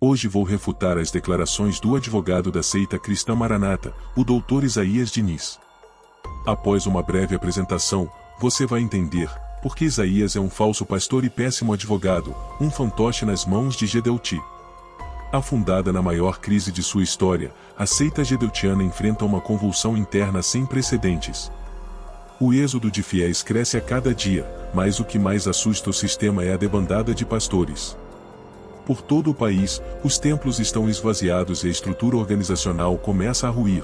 Hoje vou refutar as declarações do advogado da seita cristã Maranata, o Dr. Isaías Diniz. Após uma breve apresentação, você vai entender por que Isaías é um falso pastor e péssimo advogado, um fantoche nas mãos de Gedeuti. Afundada na maior crise de sua história, a seita gedeutiana enfrenta uma convulsão interna sem precedentes. O êxodo de fiéis cresce a cada dia, mas o que mais assusta o sistema é a debandada de pastores. Por todo o país, os templos estão esvaziados e a estrutura organizacional começa a ruir.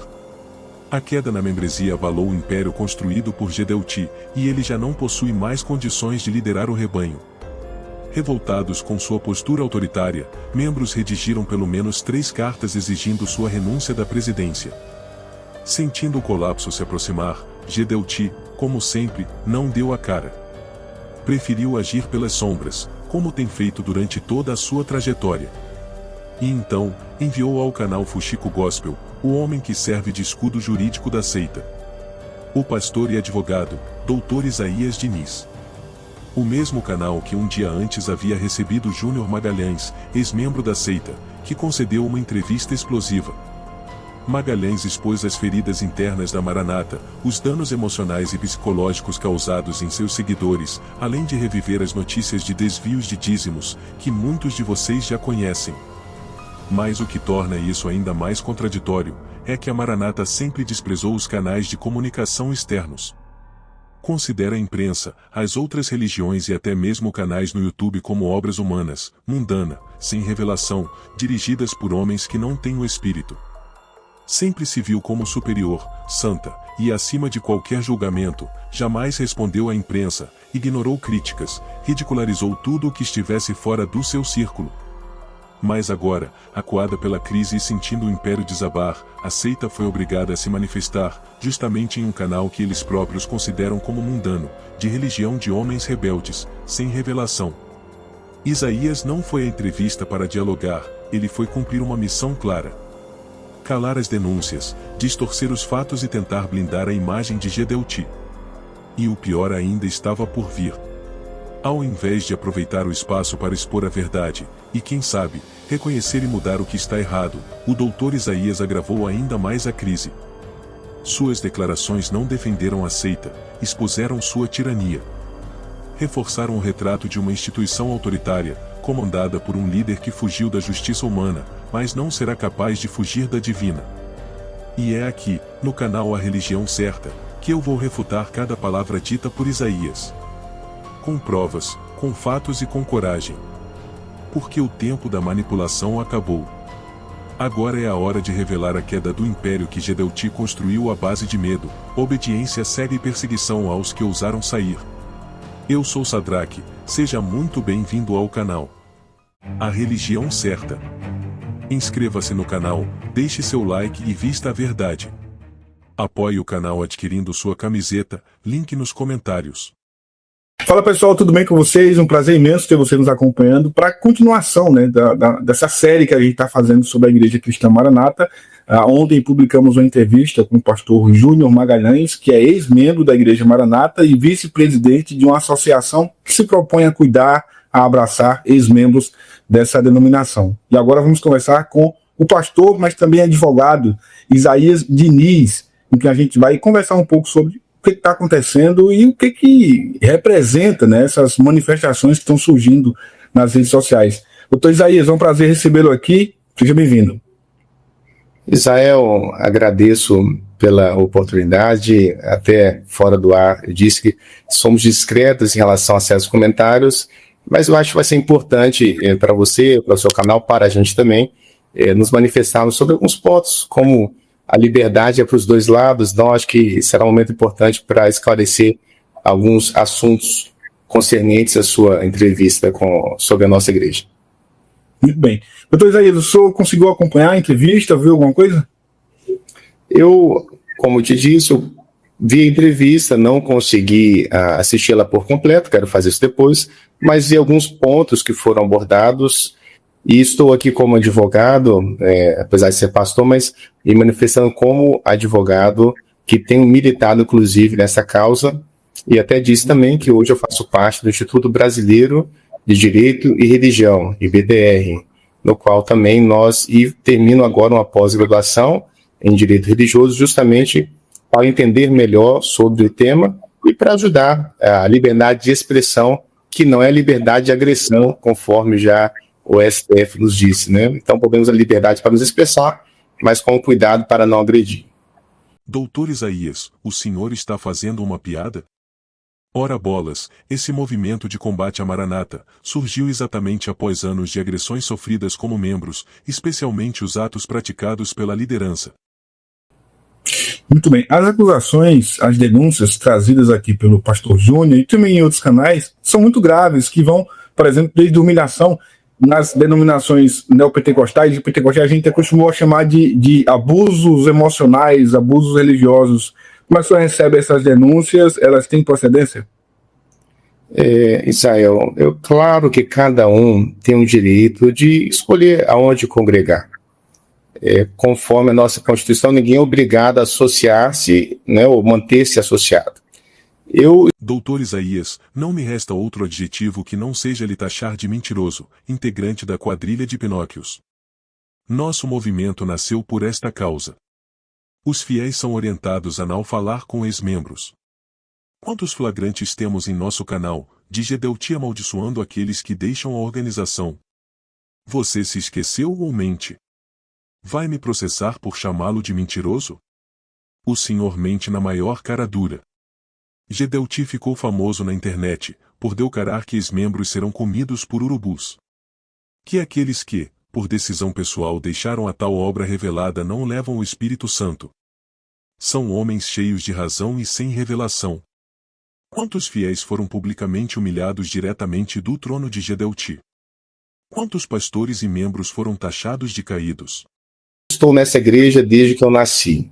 A queda na membresia abalou o império construído por Gedeuti, e ele já não possui mais condições de liderar o rebanho. Revoltados com sua postura autoritária, membros redigiram pelo menos 3 cartas exigindo sua renúncia da presidência. Sentindo o colapso se aproximar, Gedeuti, como sempre, não deu a cara. Preferiu agir pelas sombras, como tem feito durante toda a sua trajetória. E então, enviou ao canal Fuxico Gospel, o homem que serve de escudo jurídico da seita. O pastor e advogado, Dr. Isaías Diniz. O mesmo canal que um dia antes havia recebido Júnior Magalhães, ex-membro da seita, que concedeu uma entrevista explosiva. Magalhães expôs as feridas internas da Maranata, os danos emocionais e psicológicos causados em seus seguidores, além de reviver as notícias de desvios de dízimos, que muitos de vocês já conhecem. Mas o que torna isso ainda mais contraditório, é que a Maranata sempre desprezou os canais de comunicação externos. Considera a imprensa, as outras religiões e até mesmo canais no YouTube como obras humanas, mundana, sem revelação, dirigidas por homens que não têm o Espírito. Sempre se viu como superior, santa, e acima de qualquer julgamento, jamais respondeu à imprensa, ignorou críticas, ridicularizou tudo o que estivesse fora do seu círculo. Mas agora, acuada pela crise e sentindo o império desabar, a seita foi obrigada a se manifestar, justamente em um canal que eles próprios consideram como mundano, de religião de homens rebeldes, sem revelação. Isaías não foi à entrevista para dialogar, ele foi cumprir uma missão clara. Calar as denúncias, distorcer os fatos e tentar blindar a imagem de Gedeuti. E o pior ainda estava por vir. Ao invés de aproveitar o espaço para expor a verdade, e quem sabe, reconhecer e mudar o que está errado, o Dr. Isaías agravou ainda mais a crise. Suas declarações não defenderam a seita, expuseram sua tirania. Reforçaram o retrato de uma instituição autoritária, comandada por um líder que fugiu da justiça humana, mas não será capaz de fugir da divina. E é aqui, no canal A Religião Certa, que eu vou refutar cada palavra dita por Isaías. Com provas, com fatos e com coragem. Porque o tempo da manipulação acabou. Agora é a hora de revelar a queda do império que Gedeuti construiu à base de medo, obediência cega e perseguição aos que ousaram sair. Eu sou Sadraque, seja muito bem-vindo ao canal A Religião Certa. Inscreva-se no canal, deixe seu like e vista a verdade. Apoie o canal adquirindo sua camiseta, link nos comentários. Fala pessoal, tudo bem com vocês? Um prazer imenso ter vocês nos acompanhando para a continuação, né, dessa série que a gente está fazendo sobre a Igreja Cristã Maranata. Ontem publicamos uma entrevista com o pastor Júnior Magalhães, que é ex-membro da Igreja Maranata e vice-presidente de uma associação que se propõe a cuidar, a abraçar ex-membros dessa denominação. E agora vamos conversar com o pastor, mas também advogado, Isaías Diniz, em que a gente vai conversar um pouco sobre o que está acontecendo e o que representa, né, essas manifestações que estão surgindo nas redes sociais. Doutor Isaías, é um prazer recebê-lo aqui. Seja bem-vindo. Israel, agradeço pela oportunidade. Até fora do ar, eu disse que somos discretos em relação a certos comentários, mas eu acho que vai ser importante para você, para o seu canal, para a gente também, nos manifestarmos sobre alguns pontos, como a liberdade é para os dois lados. Então, acho que será um momento importante para esclarecer alguns assuntos concernentes à sua entrevista sobre a nossa igreja. Muito bem. Doutor Isaías, o senhor conseguiu acompanhar a entrevista, viu alguma coisa? Eu, como te disse, eu vi a entrevista, não consegui assisti-la por completo, quero fazer isso depois, mas vi alguns pontos que foram abordados. E estou aqui como advogado, apesar de ser pastor, mas me manifestando como advogado que tenho militado, inclusive, nessa causa. E até disse também que hoje eu faço parte do Instituto Brasileiro de Direito e Religião, IBDR. no qual também termino agora uma pós-graduação em Direito Religioso, justamente para entender melhor sobre o tema e para ajudar a liberdade de expressão, que não é liberdade de agressão, conforme já o STF nos disse, né? Então, podemos a liberdade para nos expressar, mas com cuidado para não agredir. Doutor Isaías, o senhor está fazendo uma piada? Ora bolas, esse movimento de combate à Maranata surgiu exatamente após anos de agressões sofridas como membros, especialmente os atos praticados pela liderança. Muito bem. As acusações, as denúncias trazidas aqui pelo pastor Júnior e também em outros canais são muito graves, que vão, por exemplo, desde humilhação nas denominações neopentecostais e pentecostais, a gente acostumou a chamar de abusos emocionais, abusos religiosos. Mas o senhor recebe essas denúncias, elas têm procedência? Israel, claro que cada um tem o direito de escolher aonde congregar. Conforme a nossa Constituição, ninguém é obrigado a associar-se, né, ou manter-se associado. Doutor Isaías, não me resta outro adjetivo que não seja lhe taxar de mentiroso, integrante da quadrilha de Pinóquios. Nosso movimento nasceu por esta causa. Os fiéis são orientados a não falar com ex-membros. Quantos flagrantes temos em nosso canal, de Gedeuti amaldiçoando aqueles que deixam a organização? Você se esqueceu ou mente? Vai me processar por chamá-lo de mentiroso? O senhor mente na maior cara dura. Gedeuti ficou famoso na internet, por declarar que ex-membros serão comidos por urubus. Que aqueles que, por decisão pessoal deixaram a tal obra revelada não levam o Espírito Santo. São homens cheios de razão e sem revelação. Quantos fiéis foram publicamente humilhados diretamente do trono de Gedeuti? Quantos pastores e membros foram taxados de caídos? Estou nessa igreja desde que eu nasci.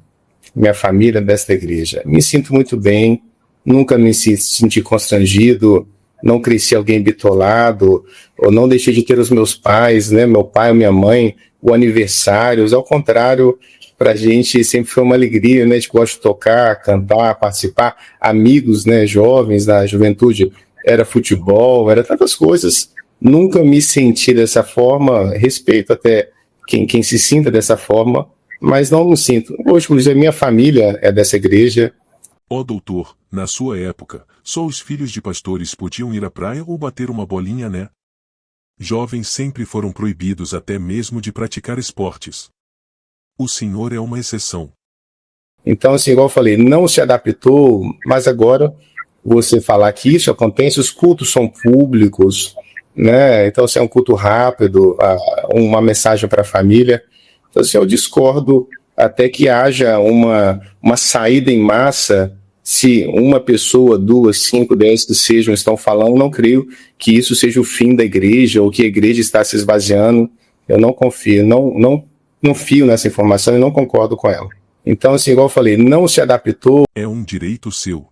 Minha família é desta igreja. Me sinto muito bem, nunca me senti constrangido, não cresci alguém bitolado, ou não deixei de ter os meus pais, né, meu pai ou minha mãe, o aniversários. Ao contrário, para a gente sempre foi uma alegria, né? A gente gosta de tocar, cantar, participar. Amigos, né, jovens da juventude, era futebol, era tantas coisas. Nunca me senti dessa forma, respeito até quem se sinta dessa forma, mas não me sinto. Hoje, por exemplo, minha família é dessa igreja. Ó doutor, na sua época, só os filhos de pastores podiam ir à praia ou bater uma bolinha, né? Jovens sempre foram proibidos até mesmo de praticar esportes. O senhor é uma exceção. Então, assim, igual eu falei, não se adaptou, mas agora você falar que isso acontece, os cultos são públicos, né? Então, assim, é um culto rápido, uma mensagem para a família. Então, assim, eu discordo até que haja uma saída em massa. Se uma pessoa, 2, 5, 10 que sejam estão falando, não creio que isso seja o fim da igreja ou que a igreja está se esvaziando. Eu não confio, não confio nessa informação e não concordo com ela. Então, assim, igual eu falei, não se adaptou. É um direito seu.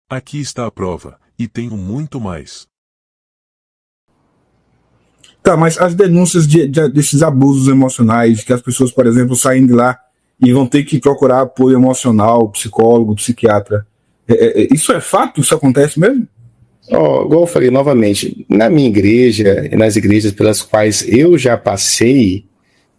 Aqui está a prova, e tenho muito mais. Tá, mas as denúncias desses abusos emocionais, que as pessoas, por exemplo, saem de lá e vão ter que procurar apoio emocional, psicólogo, psiquiatra, isso é fato? Isso acontece mesmo? Igual eu falei novamente, na minha igreja e nas igrejas pelas quais eu já passei,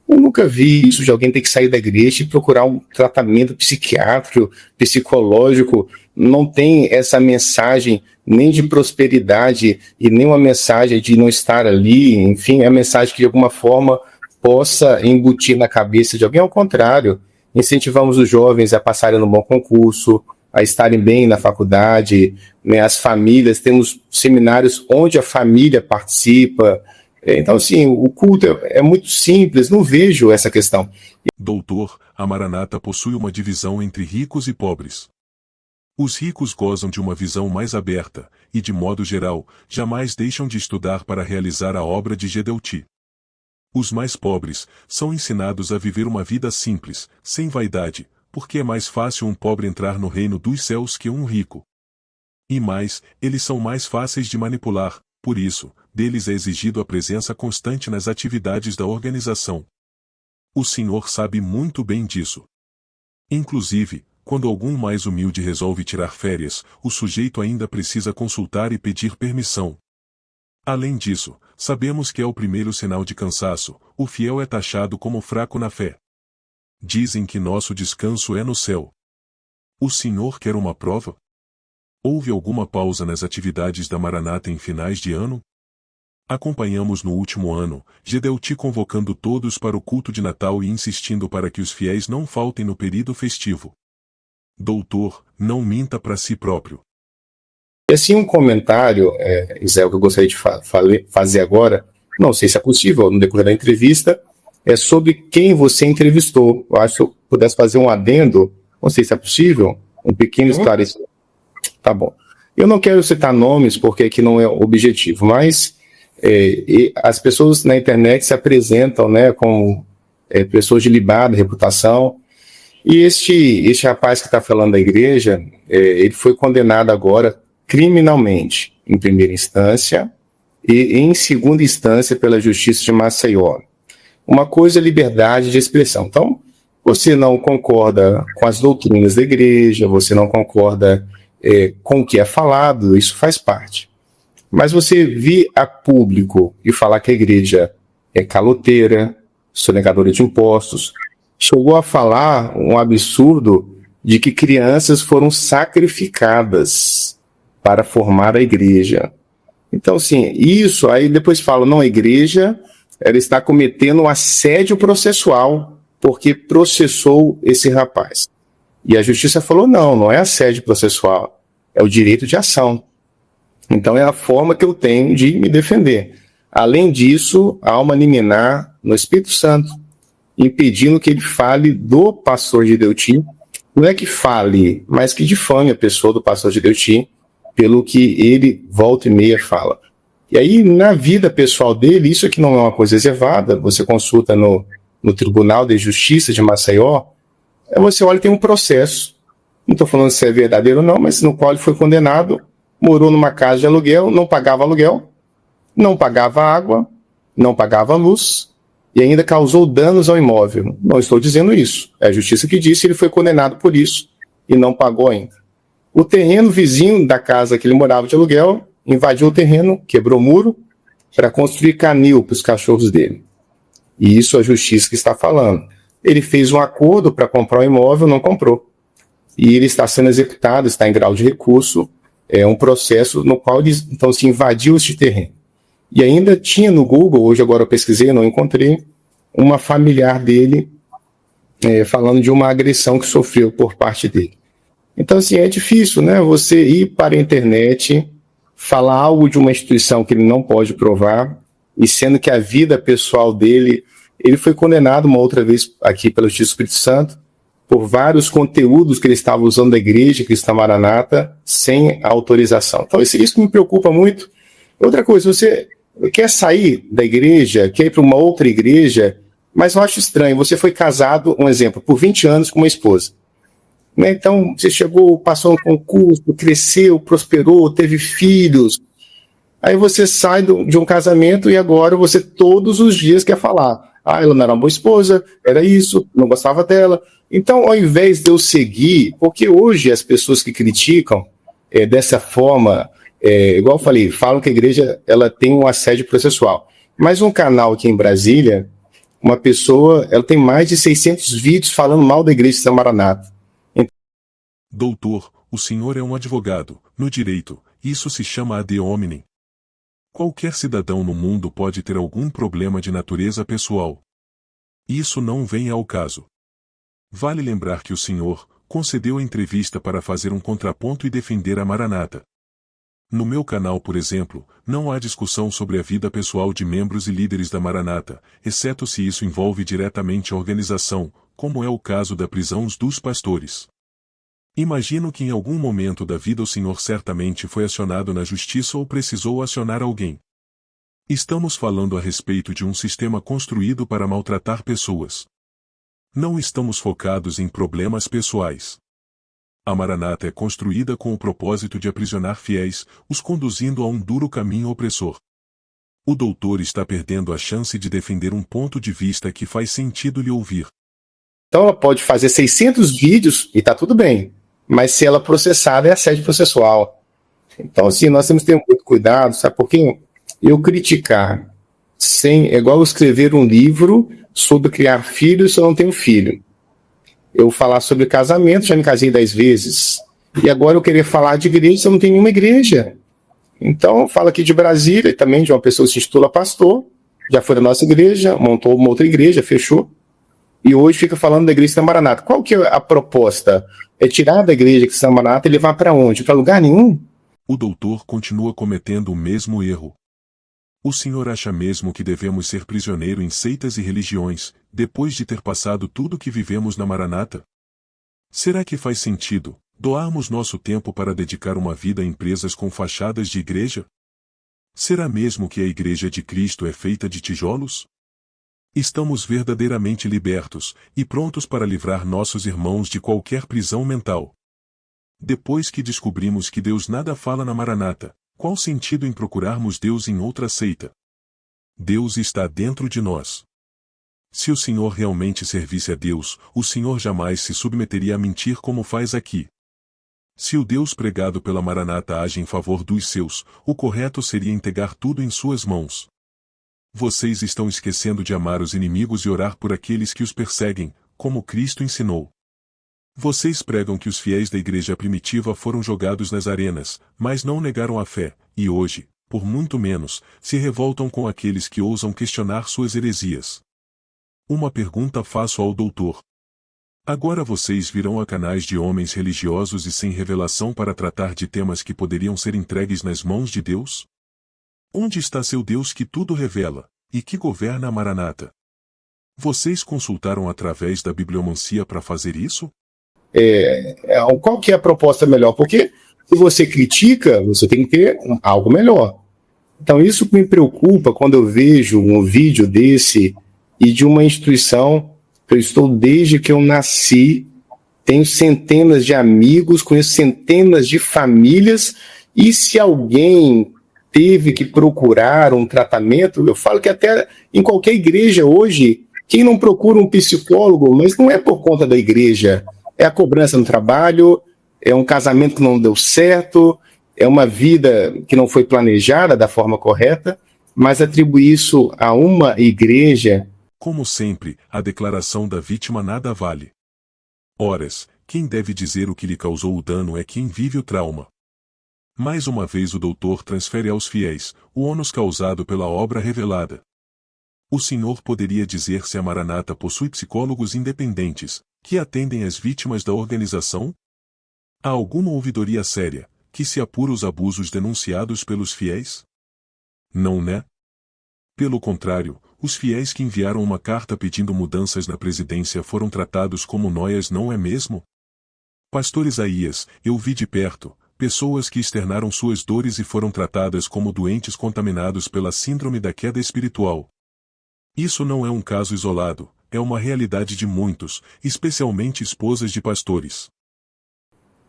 eu nunca vi isso de alguém ter que sair da igreja e procurar um tratamento psiquiátrico, psicológico. Não tem essa mensagem nem de prosperidade e nem uma mensagem de não estar ali. Enfim, é a mensagem que de alguma forma possa embutir na cabeça de alguém. Ao contrário, incentivamos os jovens a passarem no bom concurso, a estarem bem na faculdade, né? As famílias, temos seminários onde a família participa. Então, assim, o culto é muito simples, não vejo essa questão. Doutor, a Maranata possui uma divisão entre ricos e pobres. Os ricos gozam de uma visão mais aberta, e de modo geral, jamais deixam de estudar para realizar a obra de Gedeuti. Os mais pobres são ensinados a viver uma vida simples, sem vaidade, porque é mais fácil um pobre entrar no reino dos céus que um rico. E mais, eles são mais fáceis de manipular, por isso, deles é exigido a presença constante nas atividades da organização. O senhor sabe muito bem disso. Inclusive, quando algum mais humilde resolve tirar férias, o sujeito ainda precisa consultar e pedir permissão. Além disso, sabemos que é o primeiro sinal de cansaço, o fiel é taxado como fraco na fé. Dizem que nosso descanso é no céu. O Senhor quer uma prova? Houve alguma pausa nas atividades da Maranata em finais de ano? Acompanhamos no último ano, Gedeuti convocando todos para o culto de Natal e insistindo para que os fiéis não faltem no período festivo. Doutor, não minta para si próprio. E assim um comentário, Israel, que eu gostaria de fazer agora, não sei se é possível, no decorrer da entrevista, é sobre quem você entrevistou. Eu acho que eu pudesse fazer um adendo, não sei se é possível, um pequeno esclarecimento. Tá bom. Eu não quero citar nomes, porque aqui não é o objetivo, mas as pessoas na internet se apresentam, né, como pessoas de libada reputação, e este rapaz que está falando da igreja, ele foi condenado agora criminalmente, em primeira instância, e em segunda instância pela Justiça de Maceió. Uma coisa é liberdade de expressão. Então, você não concorda com as doutrinas da igreja, você não concorda com o que é falado, isso faz parte. Mas você vir a público e falar que a igreja é caloteira, sonegadora de impostos, chegou a falar um absurdo de que crianças foram sacrificadas para formar a igreja. Então, assim, isso aí depois fala, não, a igreja ela está cometendo um assédio processual porque processou esse rapaz. E a justiça falou, não é assédio processual, é o direito de ação. Então é a forma que eu tenho de me defender. Além disso, há uma liminar no Espírito Santo, impedindo que ele fale do pastor Gedeuti. Não é que fale, mas que difame a pessoa do pastor Gedeuti, pelo que ele volta e meia fala. E aí, na vida pessoal dele, isso aqui não é uma coisa reservada, você consulta no Tribunal de Justiça de Maceió, você olha e tem um processo, não estou falando se é verdadeiro ou não, mas no qual ele foi condenado, morou numa casa de aluguel, não pagava aluguel, não pagava água, não pagava luz, e ainda causou danos ao imóvel. Não estou dizendo isso, é a justiça que disse, ele foi condenado por isso, e não pagou ainda. O terreno vizinho da casa que ele morava de aluguel, invadiu o terreno, quebrou o muro, para construir canil para os cachorros dele. E isso a justiça que está falando. Ele fez um acordo para comprar o imóvel, não comprou. E ele está sendo executado, está em grau de recurso, é um processo no qual ele, então, se invadiu este terreno. E ainda tinha no Google, hoje agora eu pesquisei, não encontrei, uma familiar dele falando de uma agressão que sofreu por parte dele. Então, assim, é difícil, né, você ir para a internet, falar algo de uma instituição que ele não pode provar, e sendo que a vida pessoal dele, ele foi condenado uma outra vez aqui pelo Justiça do Espírito Santo, por vários conteúdos que ele estava usando da igreja Cristã Maranata, sem autorização. Então, isso me preocupa muito. Outra coisa, você quer sair da igreja, quer ir para uma outra igreja, mas eu acho estranho, você foi casado, um exemplo, por 20 anos com uma esposa. Né? Então, você chegou, passou um concurso, cresceu, prosperou, teve filhos. Aí você sai de um casamento e agora você todos os dias quer falar. Ela não era uma boa esposa, era isso, não gostava dela. Então, ao invés de eu seguir, porque hoje as pessoas que criticam dessa forma, igual eu falei, falam que a igreja ela tem um assédio processual. Mas um canal aqui em Brasília, uma pessoa, ela tem mais de 600 vídeos falando mal da igreja de Maranata. Doutor, o senhor é um advogado, no direito, isso se chama ad hominem. Qualquer cidadão no mundo pode ter algum problema de natureza pessoal. Isso não vem ao caso. Vale lembrar que o senhor concedeu a entrevista para fazer um contraponto e defender a Maranata. No meu canal, por exemplo, não há discussão sobre a vida pessoal de membros e líderes da Maranata, exceto se isso envolve diretamente a organização, como é o caso da prisão dos pastores. Imagino que em algum momento da vida o senhor certamente foi acionado na justiça ou precisou acionar alguém. Estamos falando a respeito de um sistema construído para maltratar pessoas. Não estamos focados em problemas pessoais. A Maranata é construída com o propósito de aprisionar fiéis, os conduzindo a um duro caminho opressor. O doutor está perdendo a chance de defender um ponto de vista que faz sentido lhe ouvir. Então ela pode fazer 600 vídeos e está tudo bem. Mas se ela processada é assédio processual. Então, assim, nós temos que ter muito cuidado, sabe por quê? Eu criticar É igual eu escrever um livro sobre criar filhos se eu não tenho filho. Eu falar sobre casamento, já me casei 10 vezes. E agora eu querer falar de igreja se eu não tenho nenhuma igreja. Então, fala aqui de Brasília, também de uma pessoa que se intitula pastor, já foi da nossa igreja, montou uma outra igreja, fechou, e hoje fica falando da igreja Cristã Maranata. Qual que é a proposta? É tirar da igreja Cristã Maranata e levar para onde? Para lugar nenhum? O doutor continua cometendo o mesmo erro. O senhor acha mesmo que devemos ser prisioneiro em seitas e religiões, depois de ter passado tudo que vivemos na Maranata? Será que faz sentido doarmos nosso tempo para dedicar uma vida a empresas com fachadas de igreja? Será mesmo que a Igreja de Cristo é feita de tijolos? Estamos verdadeiramente libertos e prontos para livrar nossos irmãos de qualquer prisão mental. Depois que descobrimos que Deus nada fala na Maranata, qual sentido em procurarmos Deus em outra seita? Deus está dentro de nós. Se o Senhor realmente servisse a Deus, o Senhor jamais se submeteria a mentir como faz aqui. Se o Deus pregado pela Maranata age em favor dos seus, o correto seria entregar tudo em suas mãos. Vocês estão esquecendo de amar os inimigos e orar por aqueles que os perseguem, como Cristo ensinou. Vocês pregam que os fiéis da igreja primitiva foram jogados nas arenas, mas não negaram a fé, e hoje, por muito menos, se revoltam com aqueles que ousam questionar suas heresias. Uma pergunta faço ao doutor. Agora vocês virão a canais de homens religiosos e sem revelação para tratar de temas que poderiam ser entregues nas mãos de Deus? Onde está seu Deus que tudo revela, e que governa a Maranata? Vocês consultaram através da bibliomancia para fazer isso? Qual que é a proposta melhor? Porque se você critica, você tem que ter algo melhor. Então isso me preocupa quando eu vejo um vídeo desse e de uma instituição que eu estou desde que eu nasci, tenho centenas de amigos, conheço centenas de famílias, e se alguém teve que procurar um tratamento, eu falo que até em qualquer igreja hoje, quem não procura um psicólogo, mas não é por conta da igreja, é a cobrança no trabalho, é um casamento que não deu certo, é uma vida que não foi planejada da forma correta, mas atribuir isso a uma igreja... Como sempre, a declaração da vítima nada vale. Horas, quem deve dizer o que lhe causou o dano é quem vive o trauma. Mais uma vez o doutor transfere aos fiéis o ônus causado pela obra revelada. O senhor poderia dizer se a Maranata possui psicólogos independentes, que atendem as vítimas da organização? Há alguma ouvidoria séria, que se apura os abusos denunciados pelos fiéis? Não, né? Pelo contrário, os fiéis que enviaram uma carta pedindo mudanças na presidência foram tratados como nóias, não é mesmo? Pastor Isaías, eu vi de perto pessoas que externaram suas dores e foram tratadas como doentes contaminados pela síndrome da queda espiritual. Isso não é um caso isolado, é uma realidade de muitos, especialmente esposas de pastores.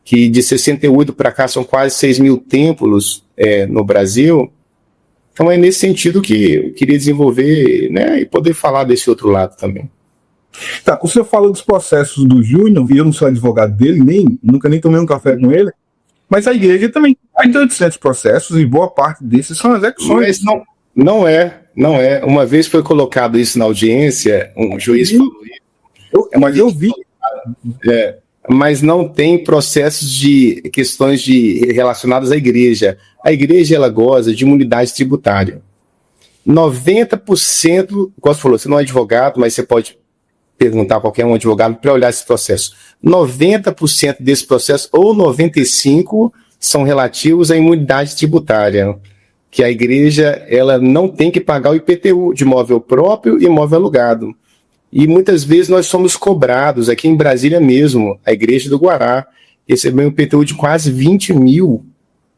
Que de 68 para cá são quase 6 mil templos no Brasil. Então é nesse sentido que eu queria desenvolver, né, e poder falar desse outro lado também. Tá, o senhor fala dos processos do Júnior, e eu não sou advogado dele, nunca nem tomei um café com ele, mas a igreja também tem tantos processos, e boa parte desses são execuções. Mas não é. Uma vez foi colocado isso na audiência, um juiz falou isso. Mas eu vi. Mas não tem processos de questões relacionadas à igreja. A igreja, ela goza de imunidade tributária. 90%, como você falou, você não é advogado, mas você pode perguntar a qualquer um advogado para olhar esse processo. 90% desse processo, ou 95%, são relativos à imunidade tributária, que a igreja ela não tem que pagar o IPTU de imóvel próprio e imóvel alugado. E muitas vezes nós somos cobrados, aqui em Brasília mesmo, a igreja do Guará recebeu um IPTU de quase 20 mil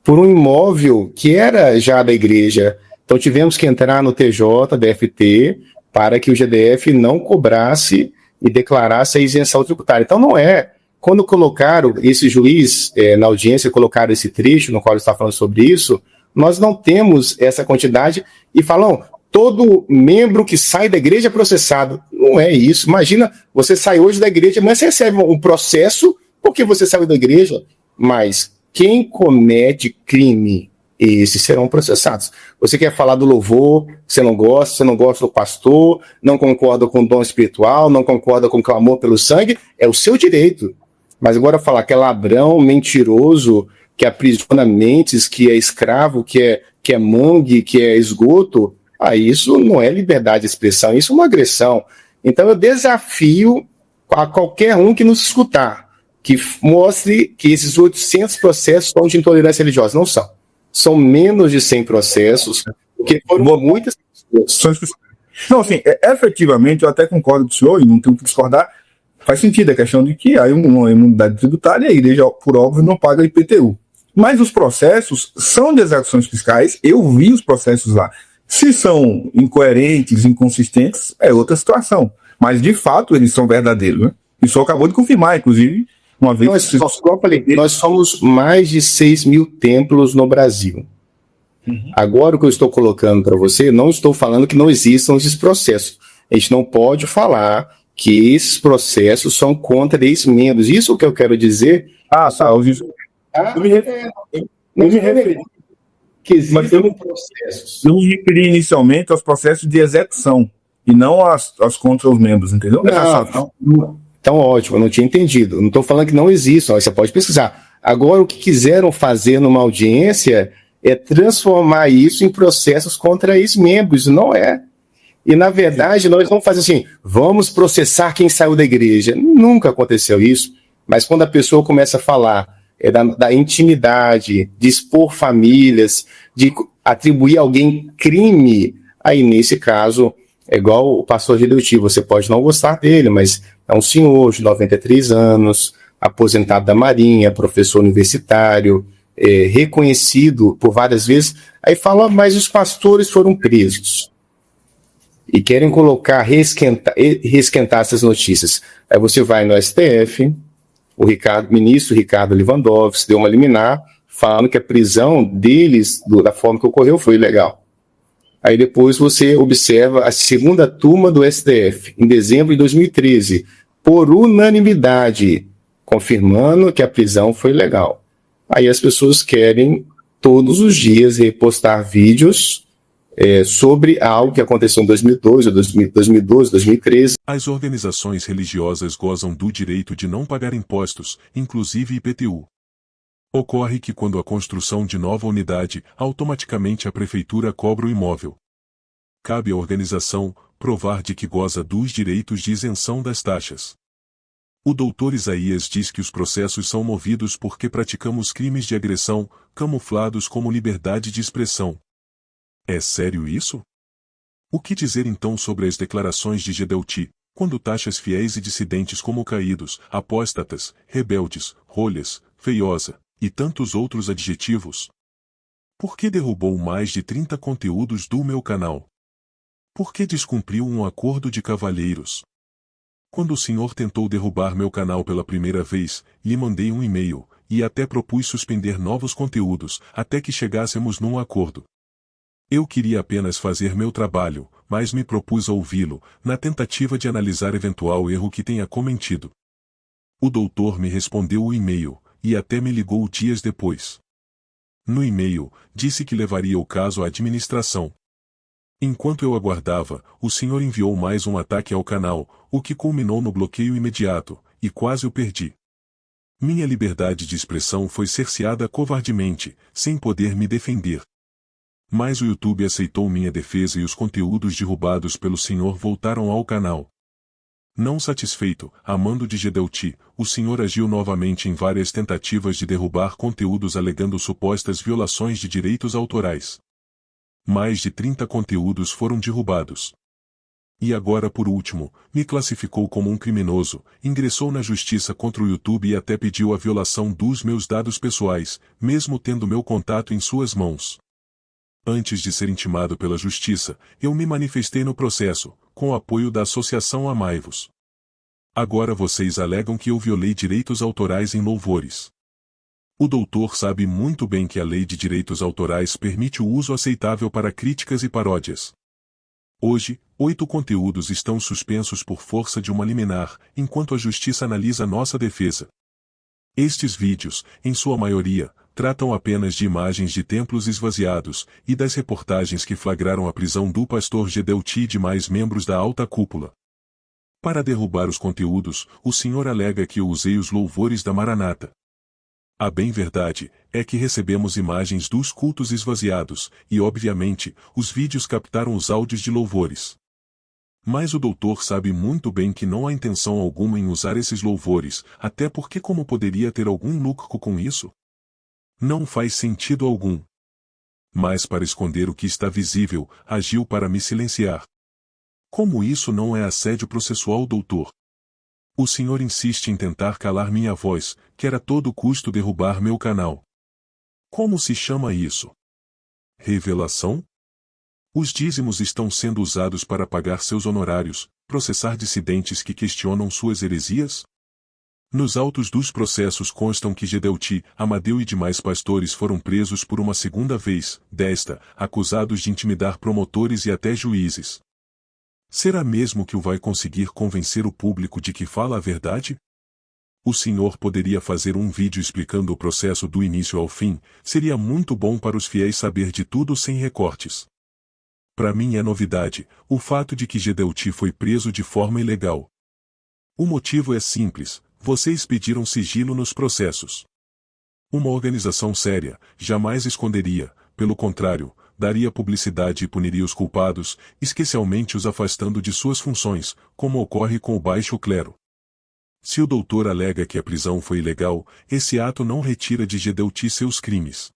por um imóvel que era já da igreja. Então tivemos que entrar no TJ, DFT, para que o GDF não cobrasse e declarasse a isenção tributária. Então não é. Quando colocaram esse juiz na audiência, colocaram esse trecho no qual ele está falando sobre isso, nós não temos essa quantidade e falam, todo membro que sai da igreja é processado. Não é isso. Imagina, você sai hoje da igreja, mas você recebe um processo porque você saiu da igreja. Mas quem comete crime esses serão processados. Você quer falar do louvor, você não gosta do pastor, não concorda com o dom espiritual, não concorda com o clamor pelo sangue, é o seu direito. Mas agora falar que é ladrão, mentiroso, que aprisiona mentes, que é escravo, que é mangue, que é esgoto, isso não é liberdade de expressão, isso é uma agressão. Então eu desafio a qualquer um que nos escutar, que mostre que esses 800 processos são de intolerância religiosa. Não são. São menos de 100 processos, porque foram muitas pessoas. Não, assim, efetivamente, eu até concordo com o senhor, e não tenho que discordar, faz sentido a questão de que há uma imunidade tributária e a igreja, por óbvio, não paga IPTU. Mas os processos são de execuções fiscais, eu vi os processos lá. Se são incoerentes, inconsistentes, é outra situação. Mas, de fato, eles são verdadeiros, né? Isso acabou de confirmar, inclusive, uma vez... Nós somos mais de 6 mil templos no Brasil. Agora, o que eu estou colocando para você, não estou falando que não existam esses processos. A gente não pode falar que esses processos são contra ex-membros. Isso que eu quero dizer... Eu me referi... que existem processos. Eu me referi inicialmente aos processos de execução e não aos contra os membros, entendeu? Então ótimo, eu não tinha entendido. Não estou falando que não existam, você pode pesquisar. Agora, o que quiseram fazer numa audiência é transformar isso em processos contra ex-membros, não é. E, na verdade, nós vamos fazer assim, vamos processar quem saiu da igreja. Nunca aconteceu isso, mas quando a pessoa começa a falar da intimidade, de expor famílias, de atribuir a alguém crime, aí nesse caso, é igual o pastor Gedeuti, você pode não gostar dele, mas é um senhor de 93 anos, aposentado da Marinha, professor universitário, reconhecido por várias vezes, aí fala, mas os pastores foram presos. E querem reesquentar essas notícias. Aí você vai no STF, o ministro Ricardo Lewandowski deu uma liminar falando que a prisão deles, da forma que ocorreu, foi ilegal. Aí depois você observa a segunda turma do STF, em dezembro de 2013, por unanimidade, confirmando que a prisão foi legal. Aí as pessoas querem todos os dias repostar vídeos sobre algo que aconteceu em 2012, 2013. As organizações religiosas gozam do direito de não pagar impostos, inclusive IPTU. Ocorre que quando a construção de nova unidade, automaticamente a prefeitura cobra o imóvel. Cabe à organização provar de que goza dos direitos de isenção das taxas. O doutor Isaías diz que os processos são movidos porque praticamos crimes de agressão, camuflados como liberdade de expressão. É sério isso? O que dizer então sobre as declarações de Gedeuti, quando taxas fiéis e dissidentes como caídos, apóstatas, rebeldes, rolhas, feiosa, e tantos outros adjetivos? Por que derrubou mais de 30 conteúdos do meu canal? Por que descumpriu um acordo de cavalheiros? Quando o senhor tentou derrubar meu canal pela primeira vez, lhe mandei um e-mail, e até propus suspender novos conteúdos, até que chegássemos num acordo. Eu queria apenas fazer meu trabalho, mas me propus a ouvi-lo, na tentativa de analisar eventual erro que tenha cometido. O doutor me respondeu o e-mail, e até me ligou dias depois. No e-mail, disse que levaria o caso à administração. Enquanto eu aguardava, o senhor enviou mais um ataque ao canal, o que culminou no bloqueio imediato, e quase o perdi. Minha liberdade de expressão foi cerceada covardemente, sem poder me defender. Mas o YouTube aceitou minha defesa e os conteúdos derrubados pelo senhor voltaram ao canal. Não satisfeito, a mando de Gedeuti, o senhor agiu novamente em várias tentativas de derrubar conteúdos alegando supostas violações de direitos autorais. Mais de 30 conteúdos foram derrubados. E agora por último, me classificou como um criminoso, ingressou na justiça contra o YouTube e até pediu a violação dos meus dados pessoais, mesmo tendo meu contato em suas mãos. Antes de ser intimado pela justiça, eu me manifestei no processo, com o apoio da Associação Amai-vos. Agora vocês alegam que eu violei direitos autorais em louvores. O doutor sabe muito bem que a lei de direitos autorais permite o uso aceitável para críticas e paródias. Hoje, 8 conteúdos estão suspensos por força de uma liminar, enquanto a justiça analisa nossa defesa. Estes vídeos, em sua maioria, tratam apenas de imagens de templos esvaziados e das reportagens que flagraram a prisão do pastor Gedeuti e demais membros da alta cúpula. Para derrubar os conteúdos, o senhor alega que eu usei os louvores da Maranata. A bem verdade é que recebemos imagens dos cultos esvaziados, e obviamente, os vídeos captaram os áudios de louvores. Mas o doutor sabe muito bem que não há intenção alguma em usar esses louvores, até porque como poderia ter algum lucro com isso? Não faz sentido algum. Mas para esconder o que está visível, agiu para me silenciar. Como isso não é assédio processual, doutor? O senhor insiste em tentar calar minha voz, quer a todo custo derrubar meu canal. Como se chama isso? Revelação? Os dízimos estão sendo usados para pagar seus honorários, processar dissidentes que questionam suas heresias? Nos autos dos processos constam que Gedeuti, Amadeu e demais pastores foram presos por uma segunda vez, acusados de intimidar promotores e até juízes. Será mesmo que o vai conseguir convencer o público de que fala a verdade? O senhor poderia fazer um vídeo explicando o processo do início ao fim, seria muito bom para os fiéis saber de tudo sem recortes. Para mim é novidade, o fato de que Gedeuti foi preso de forma ilegal. O motivo é simples, vocês pediram sigilo nos processos. Uma organização séria, jamais esconderia, pelo contrário, daria publicidade e puniria os culpados, especialmente os afastando de suas funções, como ocorre com o baixo clero. Se o doutor alega que a prisão foi ilegal, esse ato não retira de Gedeuti seus crimes.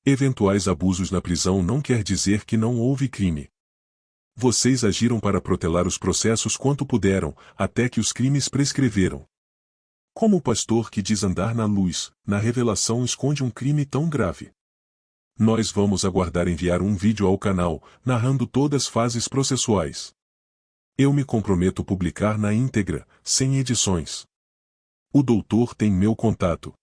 Eventuais abusos na prisão não quer dizer que não houve crime. Vocês agiram para protelar os processos quanto puderam, até que os crimes prescreveram. Como o pastor que diz andar na luz, na revelação esconde um crime tão grave? Nós vamos aguardar enviar um vídeo ao canal, narrando todas as fases processuais. Eu me comprometo a publicar na íntegra, sem edições. O doutor tem meu contato.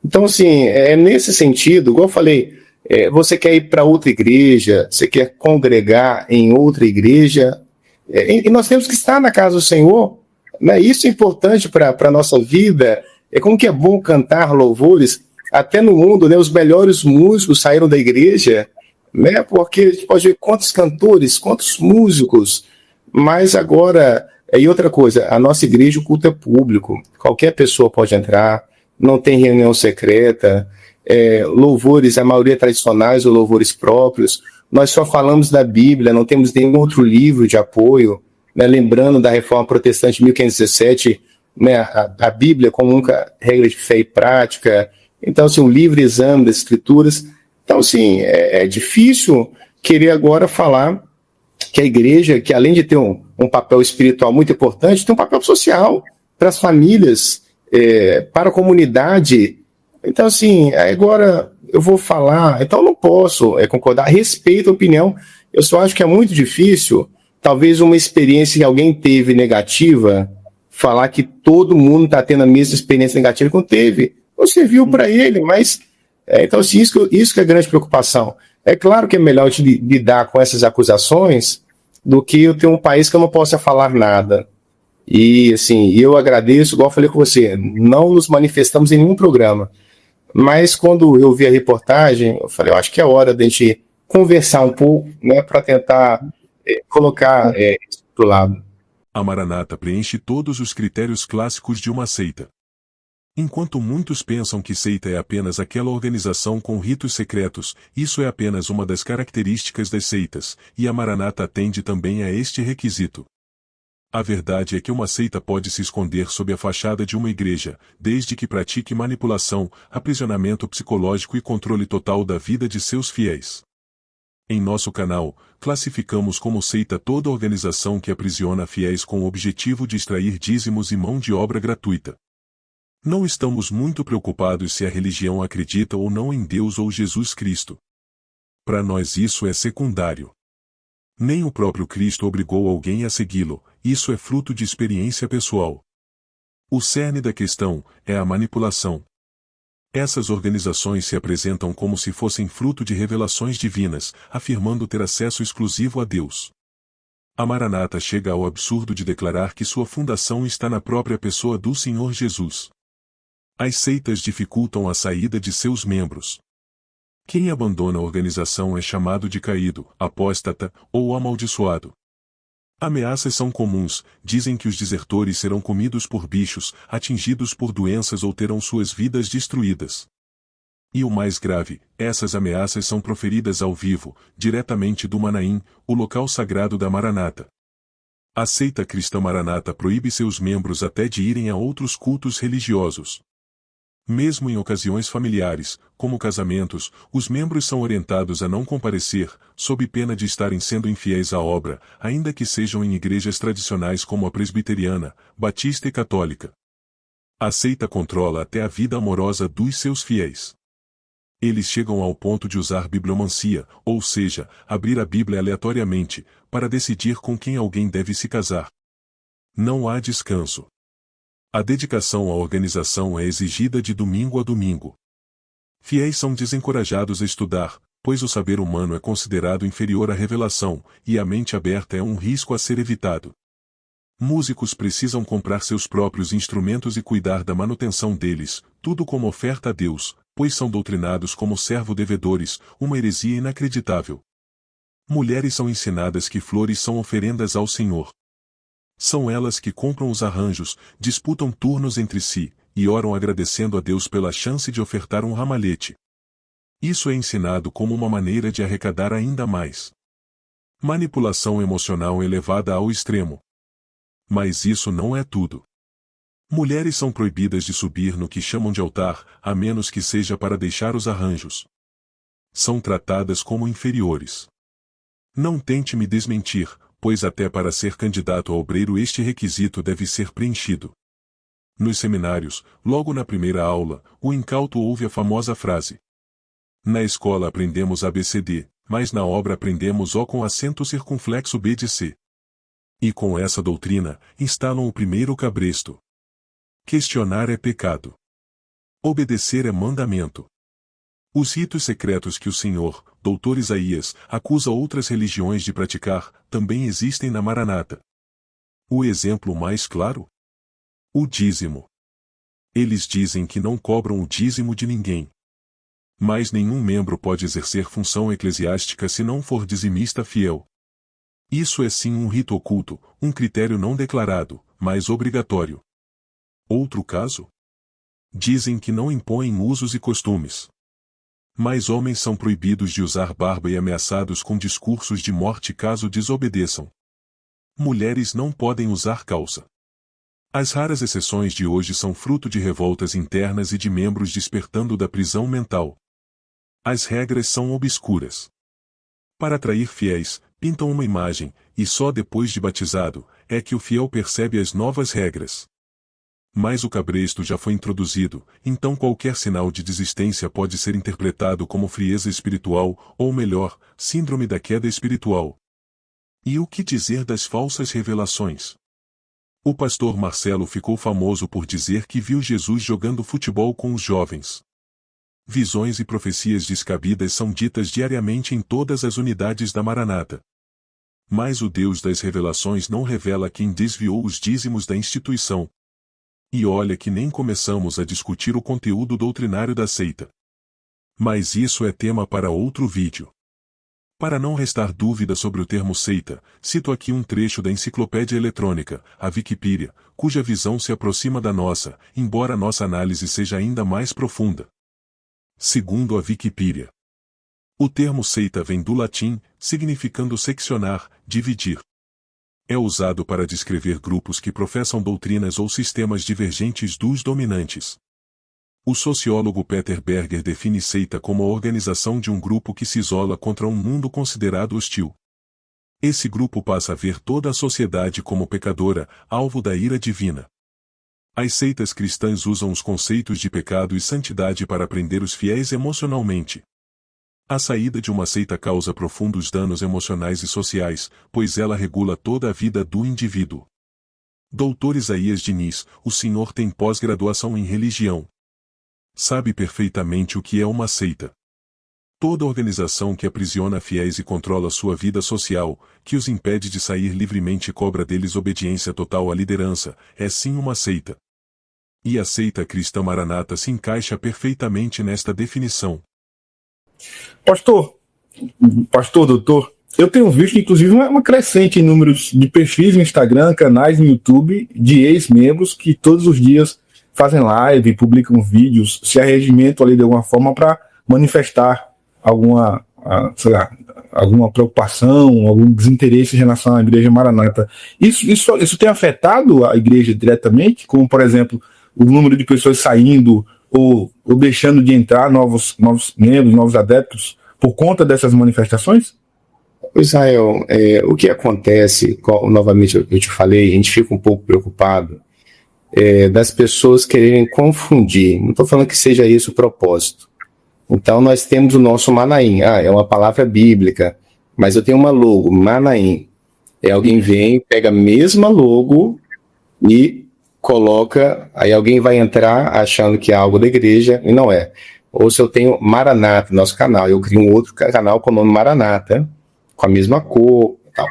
Então, assim, nesse sentido, igual eu falei, você quer ir para outra igreja, você quer congregar em outra igreja, e nós temos que estar na casa do Senhor, né? Isso é importante para a nossa vida. Como que é bom cantar louvores. Até no mundo, né, os melhores músicos saíram da igreja, né, porque a gente pode ver quantos cantores, quantos músicos, mas agora, e outra coisa, a nossa igreja, o culto é público, qualquer pessoa pode entrar, não tem reunião secreta, louvores, a maioria tradicionais ou louvores próprios, nós só falamos da Bíblia, não temos nenhum outro livro de apoio, né, lembrando da Reforma Protestante de 1517, né, a Bíblia como única regra de fé e prática. Então, assim, um livre exame das Escrituras. Então, assim, é difícil querer agora falar que a igreja, que além de ter um papel espiritual muito importante, tem um papel social para as famílias, para a comunidade. Então, assim, agora eu vou falar, então eu não posso concordar, respeito a opinião, eu só acho que é muito difícil, talvez uma experiência que alguém teve negativa, falar que todo mundo está tendo a mesma experiência negativa que eu teve. Você viu para ele, mas... então, assim, isso que é a grande preocupação. É claro que é melhor te lidar com essas acusações do que eu ter um país que eu não possa falar nada. E, assim, eu agradeço, igual eu falei com você, não nos manifestamos em nenhum programa. Mas quando eu vi a reportagem, eu falei, eu acho que é hora de a gente conversar um pouco, né, para tentar colocar isso para o lado. A Maranata preenche todos os critérios clássicos de uma seita. Enquanto muitos pensam que seita é apenas aquela organização com ritos secretos, isso é apenas uma das características das seitas, e a Maranata atende também a este requisito. A verdade é que uma seita pode se esconder sob a fachada de uma igreja, desde que pratique manipulação, aprisionamento psicológico e controle total da vida de seus fiéis. Em nosso canal, classificamos como seita toda organização que aprisiona fiéis com o objetivo de extrair dízimos e mão de obra gratuita. Não estamos muito preocupados se a religião acredita ou não em Deus ou Jesus Cristo. Para nós isso é secundário. Nem o próprio Cristo obrigou alguém a segui-lo, isso é fruto de experiência pessoal. O cerne da questão é a manipulação. Essas organizações se apresentam como se fossem fruto de revelações divinas, afirmando ter acesso exclusivo a Deus. A Maranata chega ao absurdo de declarar que sua fundação está na própria pessoa do Senhor Jesus. As seitas dificultam a saída de seus membros. Quem abandona a organização é chamado de caído, apóstata ou amaldiçoado. Ameaças são comuns, dizem que os desertores serão comidos por bichos, atingidos por doenças ou terão suas vidas destruídas. E o mais grave, essas ameaças são proferidas ao vivo, diretamente do Manaim, o local sagrado da Maranata. A seita cristã Maranata proíbe seus membros até de irem a outros cultos religiosos. Mesmo em ocasiões familiares, como casamentos, os membros são orientados a não comparecer, sob pena de estarem sendo infiéis à obra, ainda que sejam em igrejas tradicionais como a presbiteriana, batista e católica. A seita controla até a vida amorosa dos seus fiéis. Eles chegam ao ponto de usar bibliomancia, ou seja, abrir a Bíblia aleatoriamente, para decidir com quem alguém deve se casar. Não há descanso. A dedicação à organização é exigida de domingo a domingo. Fiéis são desencorajados a estudar, pois o saber humano é considerado inferior à revelação, e a mente aberta é um risco a ser evitado. Músicos precisam comprar seus próprios instrumentos e cuidar da manutenção deles, tudo como oferta a Deus, pois são doutrinados como servo-devedores, uma heresia inacreditável. Mulheres são ensinadas que flores são oferendas ao Senhor. São elas que compram os arranjos, disputam turnos entre si, e oram agradecendo a Deus pela chance de ofertar um ramalhete. Isso é ensinado como uma maneira de arrecadar ainda mais. Manipulação emocional elevada ao extremo. Mas isso não é tudo. Mulheres são proibidas de subir no que chamam de altar, a menos que seja para deixar os arranjos. São tratadas como inferiores. Não tente me desmentir, pois até para ser candidato a obreiro este requisito deve ser preenchido. Nos seminários, logo na primeira aula, o incauto ouve a famosa frase: na escola aprendemos ABCD, mas na obra aprendemos O com acento circunflexo B de C. E com essa doutrina, instalam o primeiro cabresto. Questionar é pecado. Obedecer é mandamento. Os ritos secretos que o Senhor, Doutor Isaías, acusa outras religiões de praticar, também existem na Maranata. O exemplo mais claro? O dízimo. Eles dizem que não cobram o dízimo de ninguém. Mas nenhum membro pode exercer função eclesiástica se não for dizimista fiel. Isso é sim um rito oculto, um critério não declarado, mas obrigatório. Outro caso? Dizem que não impõem usos e costumes. Mas homens são proibidos de usar barba e ameaçados com discursos de morte caso desobedeçam. Mulheres não podem usar calça. As raras exceções de hoje são fruto de revoltas internas e de membros despertando da prisão mental. As regras são obscuras. Para atrair fiéis, pintam uma imagem, e só depois de batizado, é que o fiel percebe as novas regras. Mas o cabresto já foi introduzido, então qualquer sinal de desistência pode ser interpretado como frieza espiritual, ou melhor, síndrome da queda espiritual. E o que dizer das falsas revelações? O pastor Marcelo ficou famoso por dizer que viu Jesus jogando futebol com os jovens. Visões e profecias descabidas são ditas diariamente em todas as unidades da Maranata. Mas o Deus das revelações não revela quem desviou os dízimos da instituição. E olha que nem começamos a discutir o conteúdo doutrinário da seita. Mas isso é tema para outro vídeo. Para não restar dúvida sobre o termo seita, cito aqui um trecho da enciclopédia eletrônica, a Wikipídia, cuja visão se aproxima da nossa, embora nossa análise seja ainda mais profunda. Segundo a Wikipídia, o termo seita vem do latim, significando seccionar, dividir. É usado para descrever grupos que professam doutrinas ou sistemas divergentes dos dominantes. O sociólogo Peter Berger define seita como a organização de um grupo que se isola contra um mundo considerado hostil. Esse grupo passa a ver toda a sociedade como pecadora, alvo da ira divina. As seitas cristãs usam os conceitos de pecado e santidade para prender os fiéis emocionalmente. A saída de uma seita causa profundos danos emocionais e sociais, pois ela regula toda a vida do indivíduo. Doutor Isaías Diniz, o senhor tem pós-graduação em religião. Sabe perfeitamente o que é uma seita. Toda organização que aprisiona fiéis e controla sua vida social, que os impede de sair livremente e cobra deles obediência total à liderança, é sim uma seita. E a seita cristã Maranata se encaixa perfeitamente nesta definição. Pastor, doutor, eu tenho visto, inclusive, uma crescente em números de perfis no Instagram, canais no YouTube, de ex-membros que todos os dias fazem live, publicam vídeos, se arregimentam ali de alguma forma para manifestar alguma, sei lá, alguma preocupação, algum desinteresse em relação à Igreja Maranata. Isso tem afetado a Igreja diretamente, como, por exemplo, o número de pessoas saindo ou deixando de entrar novos membros, novos adeptos, por conta dessas manifestações? Israel, o que acontece, novamente eu te falei, a gente fica um pouco preocupado das pessoas quererem confundir. Não estou falando que seja esse o propósito. Então nós temos o nosso Manaim. É uma palavra bíblica, mas eu tenho uma logo, Manaim. Alguém vem, pega a mesma logo e coloca, aí alguém vai entrar achando que é algo da igreja e não é. Ou se eu tenho Maranata, nosso canal, eu crio um outro canal com o nome Maranata, com a mesma cor e tal.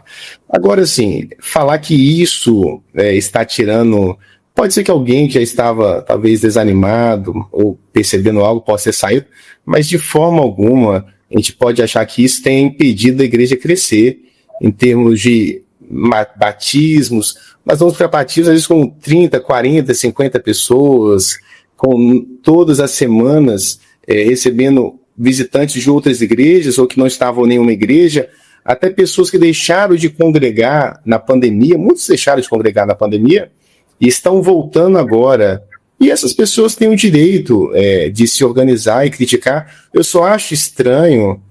Agora, assim, falar que isso está tirando... Pode ser que alguém que já estava, talvez, desanimado ou percebendo algo possa ter saído, mas de forma alguma a gente pode achar que isso tem impedido a igreja crescer em termos de batismos. Nós vamos para batismos, às vezes, com 30, 40, 50 pessoas, com todas as semanas recebendo visitantes de outras igrejas ou que não estavam em nenhuma igreja, até pessoas que deixaram de congregar na pandemia, muitos deixaram de congregar na pandemia e estão voltando agora. E essas pessoas têm o direito de se organizar e criticar. Eu só acho estranho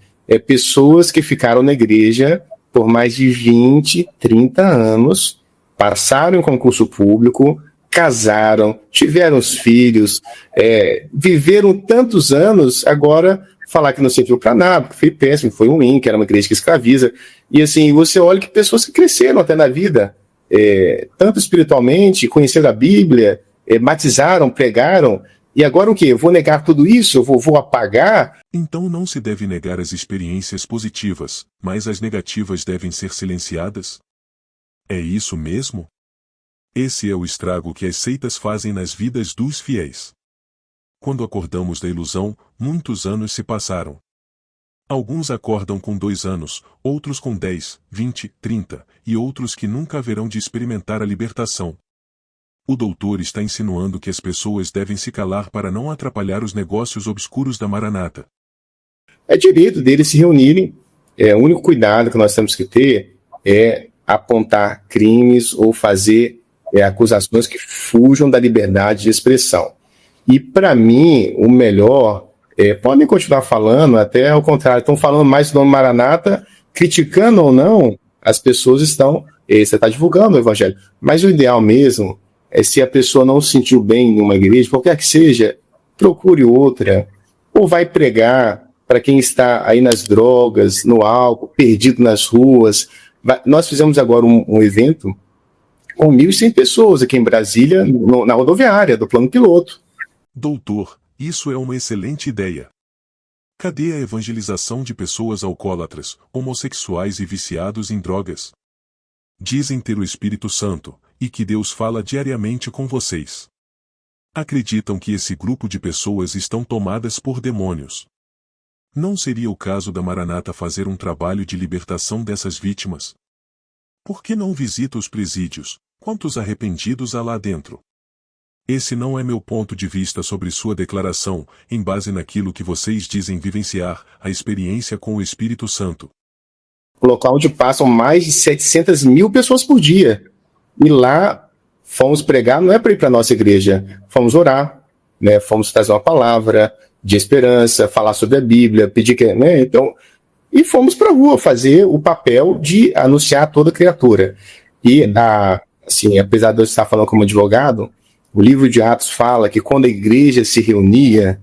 pessoas que ficaram na igreja por mais de 20, 30 anos, passaram em concurso público, casaram, tiveram os filhos, viveram tantos anos, agora falar que não serviu para nada, que foi péssimo, foi ruim, que era uma igreja que escraviza. E assim, você olha que pessoas que cresceram até na vida, tanto espiritualmente, conheceram a Bíblia, batizaram, pregaram, e agora o quê? Eu vou negar tudo isso? Eu vou apagar? Então não se deve negar as experiências positivas, mas as negativas devem ser silenciadas? É isso mesmo? Esse é o estrago que as seitas fazem nas vidas dos fiéis. Quando acordamos da ilusão, muitos anos se passaram. Alguns acordam com 2 anos, outros com 10, 20, 30, e outros que nunca haverão de experimentar a libertação. O doutor está insinuando que as pessoas devem se calar para não atrapalhar os negócios obscuros da Maranata. É direito deles se reunirem. O único cuidado que nós temos que ter é apontar crimes ou fazer acusações que fujam da liberdade de expressão. E, para mim, o melhor... podem continuar falando, até ao contrário, estão falando mais do nome Maranata, criticando ou não, as pessoas estão... você está divulgando o evangelho. Mas o ideal mesmo é, se a pessoa não se sentiu bem em uma igreja, qualquer que seja, procure outra, ou vai pregar para quem está aí nas drogas, no álcool, perdido nas ruas. Nós fizemos agora um evento com 1.100 pessoas aqui em Brasília, na rodoviária, do plano piloto. Doutor, isso é uma excelente ideia. Cadê a evangelização de pessoas alcoólatras, homossexuais e viciados em drogas? Dizem ter o Espírito Santo, e que Deus fala diariamente com vocês. Acreditam que esse grupo de pessoas estão tomadas por demônios. Não seria o caso da Maranata fazer um trabalho de libertação dessas vítimas? Por que não visita os presídios? Quantos arrependidos há lá dentro? Esse não é meu ponto de vista sobre sua declaração, em base naquilo que vocês dizem vivenciar, a experiência com o Espírito Santo. O local onde passam mais de 700 mil pessoas por dia. E lá fomos pregar, não é para ir para a nossa igreja, fomos orar, né? Fomos trazer uma palavra de esperança, falar sobre a Bíblia, pedir que... Né? Então, e fomos para a rua fazer o papel de anunciar a toda criatura. E, assim, apesar de eu estar falando como advogado, o livro de Atos fala que quando a igreja se reunia,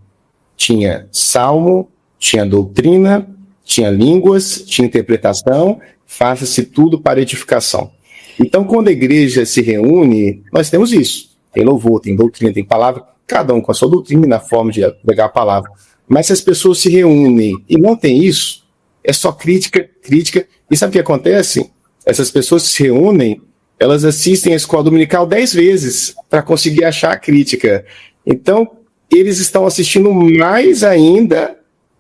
tinha salmo, tinha doutrina, tinha línguas, tinha interpretação, faça-se tudo para edificação. Então, quando a igreja se reúne, nós temos isso. Tem louvor, tem doutrina, tem palavra, cada um com a sua doutrina, na forma de pegar a palavra. Mas se as pessoas se reúnem e não tem isso, é só crítica, crítica. E sabe o que acontece? Essas pessoas se reúnem Elas assistem a escola dominical 10 vezes para conseguir achar a crítica. Então, eles estão assistindo mais ainda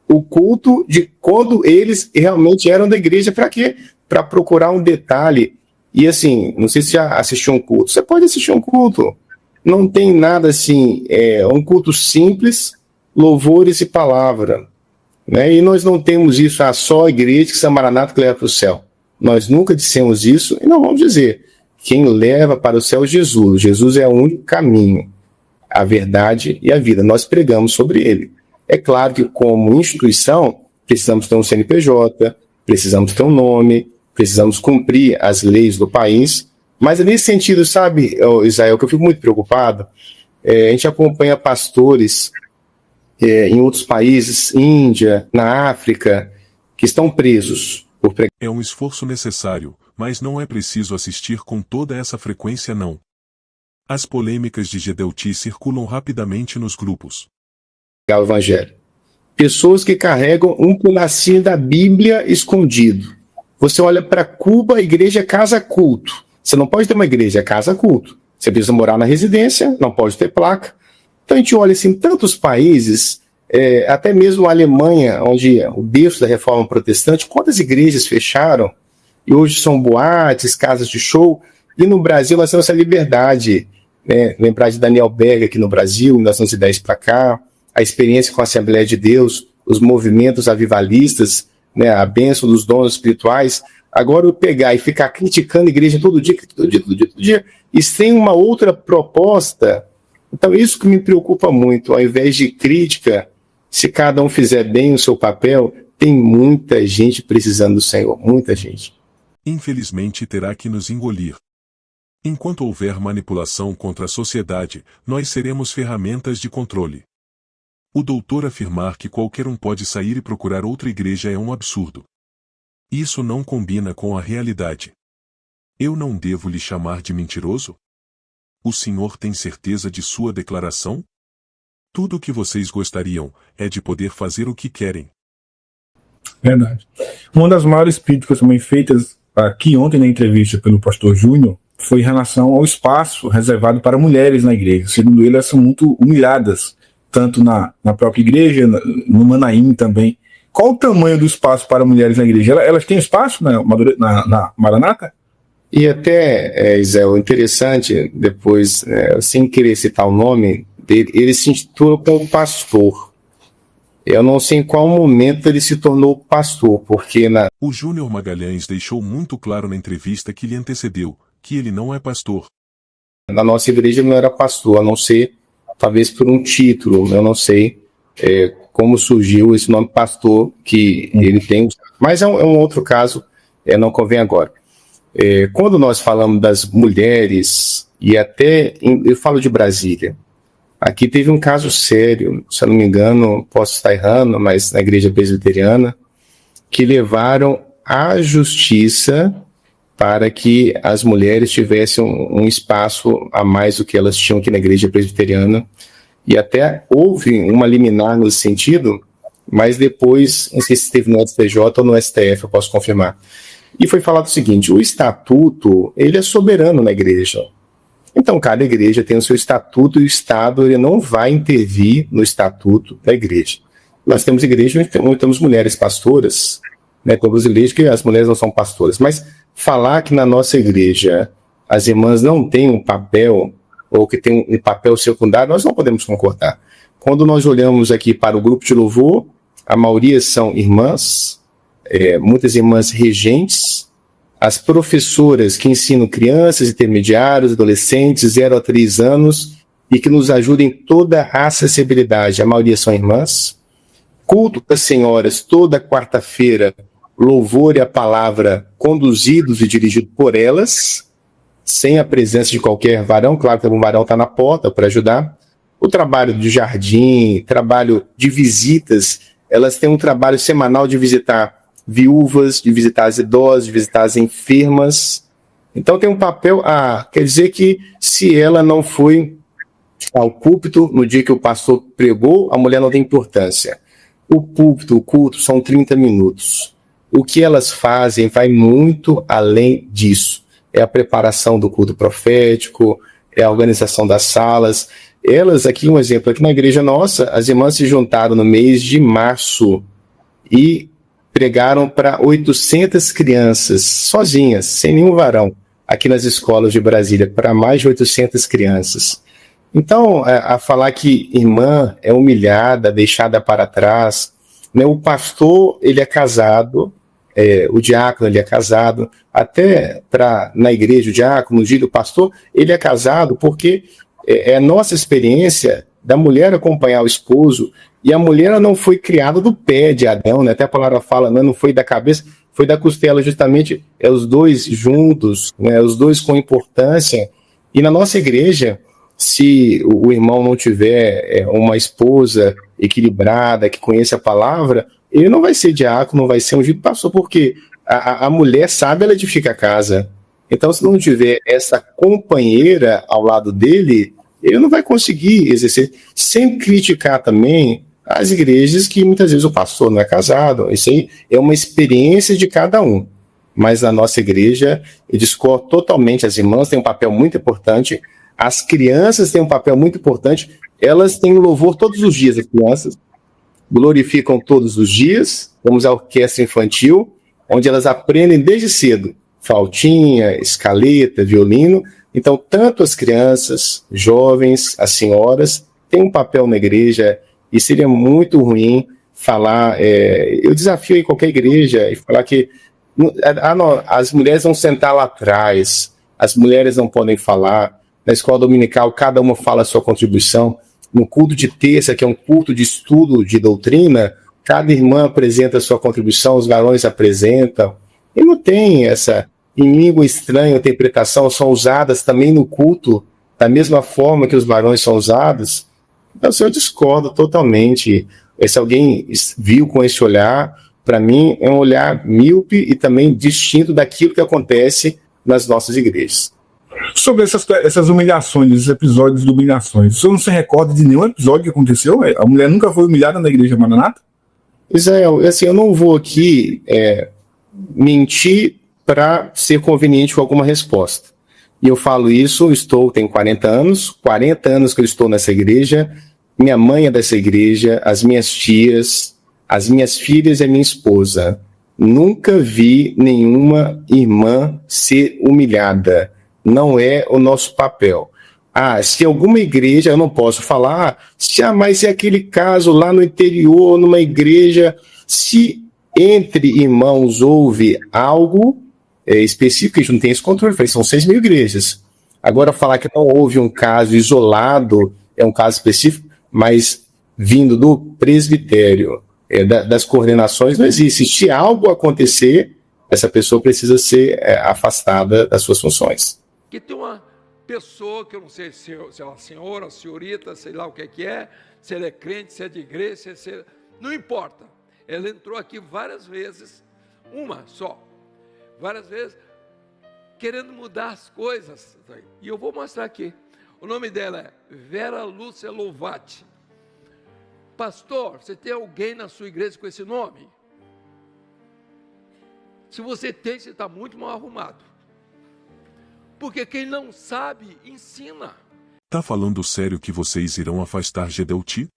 o culto de quando eles realmente eram da igreja. Para quê? Para procurar um detalhe. E assim, não sei se já assistiu um culto. Você pode assistir um culto. Não tem nada assim, um culto simples, louvores e palavra. Né? E nós não temos isso, só a igreja que São Maranata que leva para o céu. Nós nunca dissemos isso e não vamos dizer. Quem leva para o céu é Jesus. Jesus é o único caminho, a verdade e a vida. Nós pregamos sobre ele. É claro que, como instituição, precisamos ter um CNPJ, precisamos ter um nome, precisamos cumprir as leis do país. Mas é nesse sentido, sabe, Israel, que eu fico muito preocupado. A gente acompanha pastores em outros países, Índia, na África, que estão presos por pregar. É um esforço necessário, mas não é preciso assistir com toda essa frequência não. As polêmicas de Gedeuti circulam rapidamente nos grupos. O Evangelho. Pessoas que carregam um pedacinho da Bíblia escondido. Você olha para Cuba, a igreja é casa-culto. Você não pode ter uma igreja, é casa-culto. Você precisa morar na residência, não pode ter placa. Então a gente olha assim, tantos países, até mesmo a Alemanha, onde é o berço da reforma protestante, quantas igrejas fecharam? E hoje são boates, casas de show. E no Brasil nós temos essa liberdade. Né? Lembrar de Daniel Berger aqui no Brasil, em 1910 para cá, a experiência com a Assembleia de Deus, os movimentos avivalistas, né? A bênção dos dons espirituais. Agora eu pegar e ficar criticando a igreja todo dia, e sem uma outra proposta. Então isso que me preocupa muito. Ao invés de crítica, se cada um fizer bem o seu papel, tem muita gente precisando do Senhor, muita gente. Infelizmente terá que nos engolir. Enquanto houver manipulação contra a sociedade, nós seremos ferramentas de controle. O doutor afirmar que qualquer um pode sair e procurar outra igreja é um absurdo. Isso não combina com a realidade. Eu não devo lhe chamar de mentiroso? O senhor tem certeza de sua declaração? Tudo o que vocês gostariam é de poder fazer o que querem. Verdade. Uma das maiores críticas também feitas aqui ontem na entrevista pelo pastor Júnior foi em relação ao espaço reservado para mulheres na igreja. Segundo ele, elas são muito humilhadas, tanto na própria igreja, no Manaim também. Qual o tamanho do espaço para mulheres na igreja? Elas têm espaço na Maranata? E até, Israel, interessante, depois, sem querer citar o nome dele, ele se intitula como pastor. Eu não sei em qual momento ele se tornou pastor, porque O Júnior Magalhães deixou muito claro na entrevista que lhe antecedeu, que ele não é pastor. Na nossa igreja ele não era pastor, a não ser, talvez por um título, eu não sei como surgiu esse nome pastor que ele tem, mas é um outro caso, não convém agora. Quando nós falamos das mulheres, e até, eu falo de Brasília, aqui teve um caso sério, se eu não me engano, posso estar errando, mas na igreja presbiteriana, que levaram à justiça para que as mulheres tivessem um espaço a mais do que elas tinham aqui na igreja presbiteriana, e até houve uma liminar nesse sentido, mas depois, não sei se esteve no STJ ou no STF, eu posso confirmar. E foi falado o seguinte, o estatuto, ele é soberano na igreja. Então, cada igreja tem o seu estatuto e o Estado ele não vai intervir no estatuto da igreja. Nós temos igrejas onde temos mulheres pastoras, né? Temos igrejas que as mulheres não são pastoras, mas falar que na nossa igreja as irmãs não têm um papel, ou que tem um papel secundário, nós não podemos concordar. Quando nós olhamos aqui para o grupo de louvor, a maioria são irmãs, muitas irmãs regentes, as professoras que ensinam crianças, intermediários, adolescentes, 0 a 3 anos, e que nos ajudam em toda a acessibilidade, a maioria são irmãs. Culto das senhoras, toda quarta-feira, louvor e a palavra conduzidos e dirigidos por elas, sem a presença de qualquer varão, claro que um varão está na porta para ajudar. O trabalho de jardim, trabalho de visitas, elas têm um trabalho semanal de visitar viúvas, de visitar as idosas, de visitar as enfermas. Então tem um papel, quer dizer que se ela não foi ao púlpito no dia que o pastor pregou, a mulher não tem importância. O púlpito, o culto são 30 minutos. O que elas fazem vai muito além disso. é a preparação do culto profético, é a organização das salas. Elas, aqui um exemplo, aqui na igreja nossa, as irmãs se juntaram no mês de março e pregaram para 800 crianças, sozinhas, sem nenhum varão, aqui nas escolas de Brasília, para mais de 800 crianças. Então, a falar que irmã é humilhada, deixada para trás, né? O pastor, ele é casado, o diácono, ele é casado, até na igreja, o diácono, o pastor, ele é casado porque é a nossa experiência da mulher acompanhar o esposo, e a mulher ela não foi criada do pé de Adão, né? Até a palavra fala, não foi da cabeça, foi da costela, justamente, os dois juntos, né? Os dois com importância. E na nossa igreja, se o irmão não tiver uma esposa equilibrada, que conhece a palavra, ele não vai ser diácono, não vai ser ungido pastor, porque a mulher sabe, ela edifica a casa. Então, se não tiver essa companheira ao lado dele, ele não vai conseguir exercer, sem criticar também as igrejas que muitas vezes o pastor não é casado. Isso aí é uma experiência de cada um. Mas na nossa igreja, eu discordo totalmente. As irmãs têm um papel muito importante, as crianças têm um papel muito importante, elas têm louvor todos os dias, as crianças glorificam todos os dias, vamos à orquestra infantil, onde elas aprendem desde cedo, flautinha, escaleta, violino. Então, tanto as crianças, jovens, as senhoras, têm um papel na igreja, e seria muito ruim falar, eu desafio em qualquer igreja, e falar que as mulheres vão sentar lá atrás, as mulheres não podem falar. Na escola dominical, cada uma fala a sua contribuição. No culto de terça, que é um culto de estudo de doutrina, cada irmã apresenta a sua contribuição, os varões apresentam. E não tem essa, em língua estranha, interpretação, são usadas também no culto, da mesma forma que os varões são usados. Então, eu discordo totalmente. Se alguém viu com esse olhar, para mim, é um olhar míope e também distinto daquilo que acontece nas nossas igrejas. Sobre essas humilhações, esses episódios de humilhações, o senhor não se recorda de nenhum episódio que aconteceu? A mulher nunca foi humilhada na igreja Maranata? Israel, assim, eu não vou aqui mentir para ser conveniente com alguma resposta. E eu falo isso, tenho 40 anos que eu estou nessa igreja, minha mãe é dessa igreja, as minhas tias, as minhas filhas e a minha esposa. Nunca vi nenhuma irmã ser humilhada. Não é o nosso papel. Se alguma igreja, eu não posso falar, mas é aquele caso lá no interior, numa igreja, se entre irmãos houve algo específico, a gente não tem esse controle, são 6.000 igrejas. Agora, falar que não houve um caso isolado, é um caso específico, mas vindo do presbitério, das coordenações, não existe. Se algo acontecer, essa pessoa precisa ser afastada das suas funções. Que tem uma pessoa, que eu não sei se é uma senhora, senhorita, sei lá o que é, se ela é crente, se é de igreja, não importa. Ela entrou aqui várias vezes, uma só, várias vezes, querendo mudar as coisas. E eu vou mostrar aqui. O nome dela é Vera Lúcia Louvati. Pastor, você tem alguém na sua igreja com esse nome? Se você tem, você está muito mal arrumado. Porque quem não sabe, ensina. Tá falando sério que vocês irão afastar Gedeuti?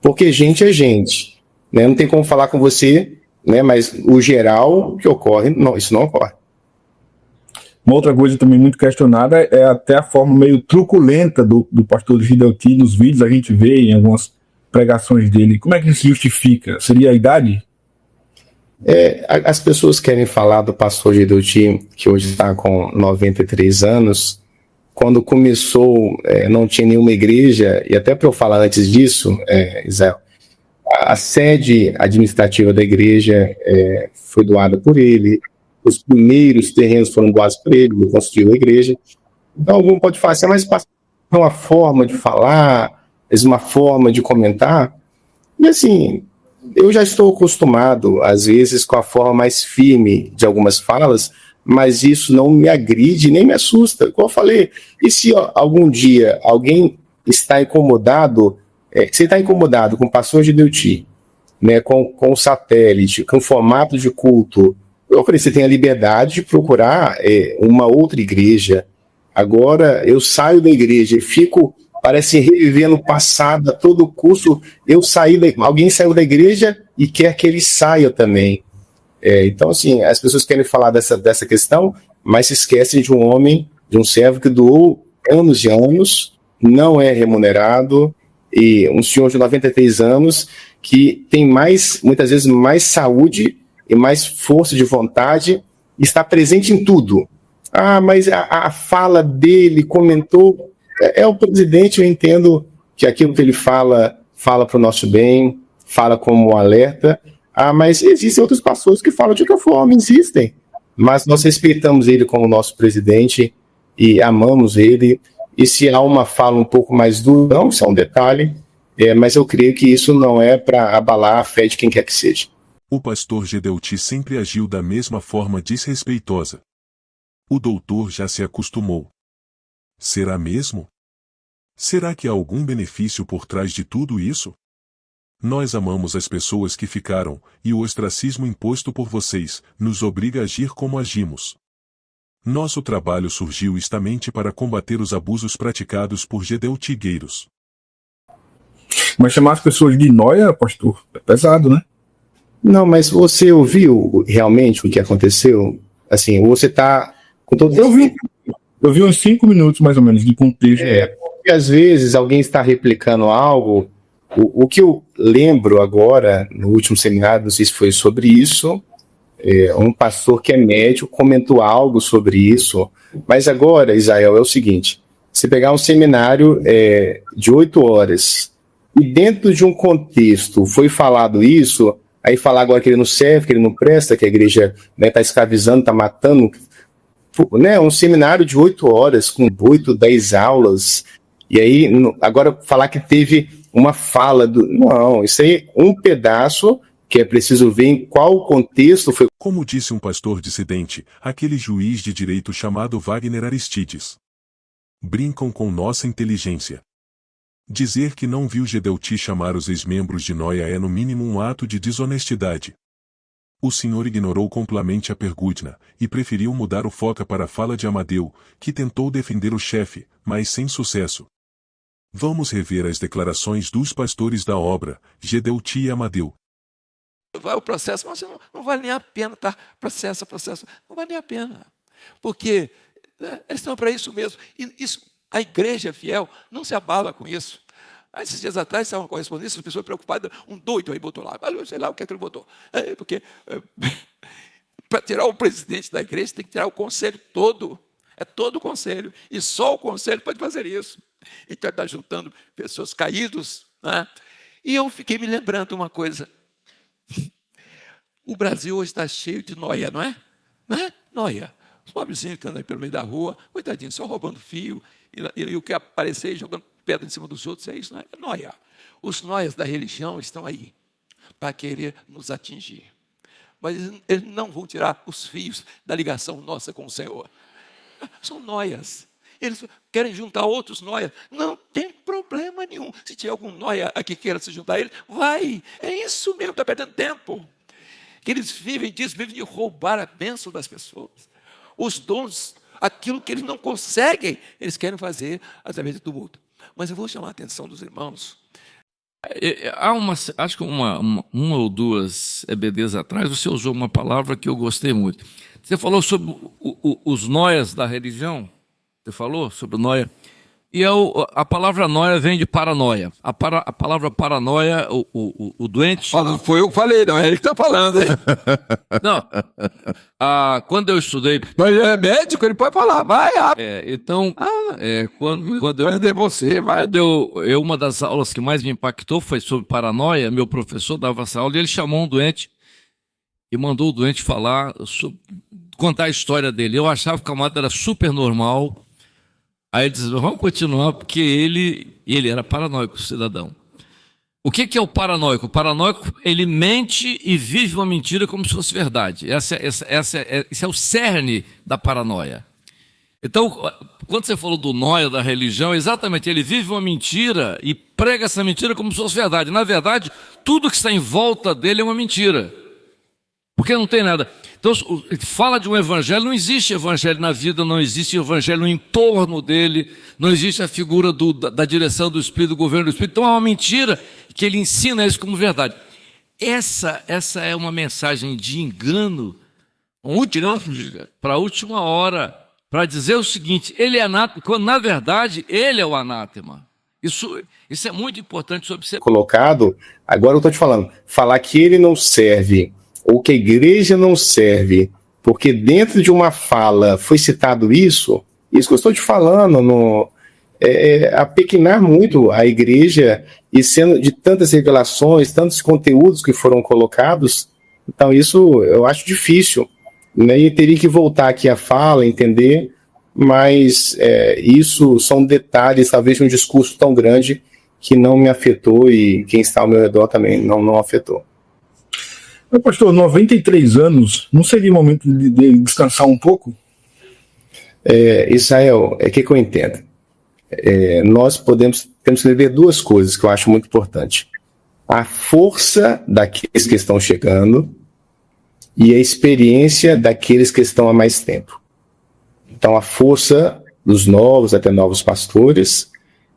Porque gente é gente, né? Não tem como falar com você, né? Mas o geral que ocorre, não, isso não ocorre. Uma outra coisa também muito questionada é até a forma meio truculenta do pastor Gedeuti nos vídeos, a gente vê em algumas pregações dele. Como é que isso se justifica? Seria a idade? As pessoas querem falar do pastor Gedeuti, que hoje está com 93 anos. Quando começou, não tinha nenhuma igreja, e até para eu falar antes disso, Israel, a sede administrativa da igreja foi doada por ele, os primeiros terrenos foram doados por ele, ele construiu a igreja. Então algum pode falar assim, mas é uma forma de falar, é uma forma de comentar, e assim, eu já estou acostumado, às vezes, com a forma mais firme de algumas falas, mas isso não me agride nem me assusta. Como eu falei, e se algum dia alguém está incomodado, você está incomodado com o pastor Gedeuti, né, com o satélite, com o formato de culto, Eu falei, você tem a liberdade de procurar uma outra igreja. Agora eu saio da igreja e fico, parece, revivendo o passado a todo custo. Alguém saiu da igreja e quer que ele saia também. Então, assim, as pessoas querem falar dessa questão, mas se esquecem de um homem, de um servo que doou anos e anos, não é remunerado, e um senhor de 93 anos que tem muitas vezes mais saúde e mais força de vontade, e está presente em tudo. Mas a fala dele comentou, o presidente, eu entendo que aquilo que ele fala para o nosso bem, fala como alerta, mas existem outros pastores que falam de outra forma, existem, mas nós respeitamos ele como nosso presidente e amamos ele, e se há uma fala um pouco mais dura, não, isso é um detalhe, mas eu creio que isso não é para abalar a fé de quem quer que seja. O pastor Gedeuti sempre agiu da mesma forma desrespeitosa. O doutor já se acostumou. Será mesmo? Será que há algum benefício por trás de tudo isso? Nós amamos as pessoas que ficaram, e o ostracismo imposto por vocês nos obriga a agir como agimos. Nosso trabalho surgiu justamente para combater os abusos praticados por gedeutigueiros. Mas chamar as pessoas de nóia, pastor, é pesado, né? Não, mas você ouviu realmente o que aconteceu? Assim, você está com todo... Eu vi uns 5 minutos, mais ou menos, de contexto. Porque às vezes alguém está replicando algo. O que eu lembro agora, no último seminário, não sei se foi sobre isso, um pastor que é médico comentou algo sobre isso, mas agora, Israel, é o seguinte, você pegar um seminário de 8 horas, e dentro de um contexto foi falado isso, aí falar agora que ele não serve, que ele não presta, que a igreja está escravizando, está matando, né, um seminário de 8 horas, com 8, 10 aulas, e aí agora falar que teve uma fala Não, isso aí é um pedaço que é preciso ver em qual contexto foi. Como disse um pastor dissidente, aquele juiz de direito chamado Wagner Aristides. Brincam com nossa inteligência. Dizer que não viu Gedeuti chamar os ex-membros de Noia é no mínimo um ato de desonestidade. O senhor ignorou completamente a pergunta, e preferiu mudar o foco para a fala de Amadeu, que tentou defender o chefe, mas sem sucesso. Vamos rever as declarações dos pastores da obra, Gedeuti e Amadeu. Vai o processo, mas não vale nem a pena, tá? Processo, não vale nem a pena. Porque eles estão para isso mesmo. E isso, a igreja fiel não se abala com isso. Esses dias atrás, estava uma correspondência, as pessoas preocupadas, um doido aí botou lá, sei lá o que é que ele botou. Porque para tirar o presidente da igreja, tem que tirar o conselho todo. É todo o conselho. E só o conselho pode fazer isso. Então, está juntando pessoas caídas, né? E eu fiquei me lembrando uma coisa. O Brasil hoje está cheio de nóia, não é? Nóia. Os pobrezinhos que andam aí pelo meio da rua, coitadinhos, só roubando fio, e o que aparecer e jogando pedra em cima dos outros, é isso, não é? É nóia. Os nóias da religião estão aí para querer nos atingir. Mas eles não vão tirar os fios da ligação nossa com o Senhor. São nóias. Eles querem juntar outros nóias. Não tem problema nenhum. Se tiver algum nóia aqui que queira se juntar a ele, vai. É isso mesmo, está perdendo tempo. Que eles vivem de roubar a bênção das pessoas. Os dons, aquilo que eles não conseguem, eles querem fazer através de tumulto. Mas eu vou chamar a atenção dos irmãos. Acho que uma ou duas EBDs atrás, você usou uma palavra que eu gostei muito. Você falou sobre os nóias da religião. Você falou sobre noia. E a palavra noia vem de paranoia. A palavra paranoia, o doente... Não foi eu que falei, não. É ele que está falando. Hein? Não. Quando eu estudei... Mas ele é médico, ele pode falar. Vai, então, quando uma das aulas que mais me impactou foi sobre paranoia. Meu professor dava essa aula e ele chamou um doente e mandou o doente contar a história dele. Eu achava que o camarada era super normal. Aí ele disse, vamos continuar, porque ele era paranoico, cidadão. O que é o paranoico? O paranoico, ele mente e vive uma mentira como se fosse verdade. Esse é o cerne da paranoia. Então, quando você falou do nóia, da religião, exatamente, ele vive uma mentira e prega essa mentira como se fosse verdade. Na verdade, tudo que está em volta dele é uma mentira. Porque não tem nada. Então, fala de um evangelho, não existe evangelho na vida, não existe evangelho no entorno dele, não existe a figura da direção do Espírito, do governo do Espírito. Então é uma mentira que ele ensina isso como verdade. Essa é uma mensagem de engano para a última hora, para dizer o seguinte: ele é anátema, quando na verdade ele é o anátema. Isso é muito importante sobre ser colocado. Agora eu estou te falando, falar que ele não serve, ou que a igreja não serve, porque dentro de uma fala foi citado isso que eu estou te falando, apequenar muito a igreja, e sendo de tantas revelações, tantos conteúdos que foram colocados. Então isso eu acho difícil, né? E teria que voltar aqui a fala, entender, mas isso são detalhes, talvez de um discurso tão grande que não me afetou, e quem está ao meu redor também não afetou. Mas, pastor, 93 anos, não seria o momento de descansar um pouco? Israel, o que eu entendo? Nós temos que ver duas coisas que eu acho muito importante: a força daqueles que estão chegando e a experiência daqueles que estão há mais tempo. Então, a força dos novos, até novos pastores,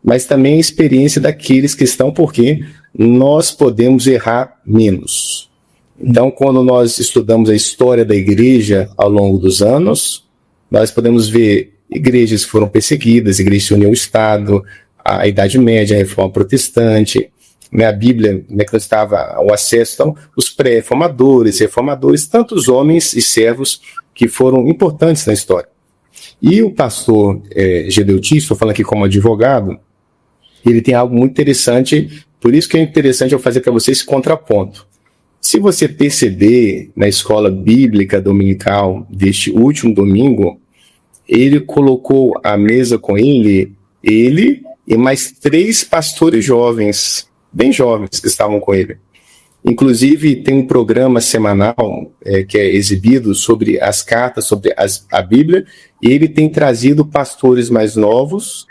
mas também a experiência daqueles que estão, porque nós podemos errar menos. Então, quando nós estudamos a história da igreja ao longo dos anos, nós podemos ver igrejas que foram perseguidas, igrejas que uniam o Estado, a Idade Média, a Reforma Protestante, né, a Bíblia, né, que estava ao acesso, então, os pré-reformadores, reformadores, tantos homens e servos que foram importantes na história. E o pastor Gedeuti, estou falando aqui como advogado, ele tem algo muito interessante, por isso que é interessante eu fazer para vocês esse contraponto. Se você perceber na escola bíblica dominical deste último domingo, ele colocou à mesa com ele e mais 3 pastores jovens, bem jovens, que estavam com ele. Inclusive, tem um programa semanal que é exibido sobre as cartas, sobre a Bíblia, e ele tem trazido pastores mais novos,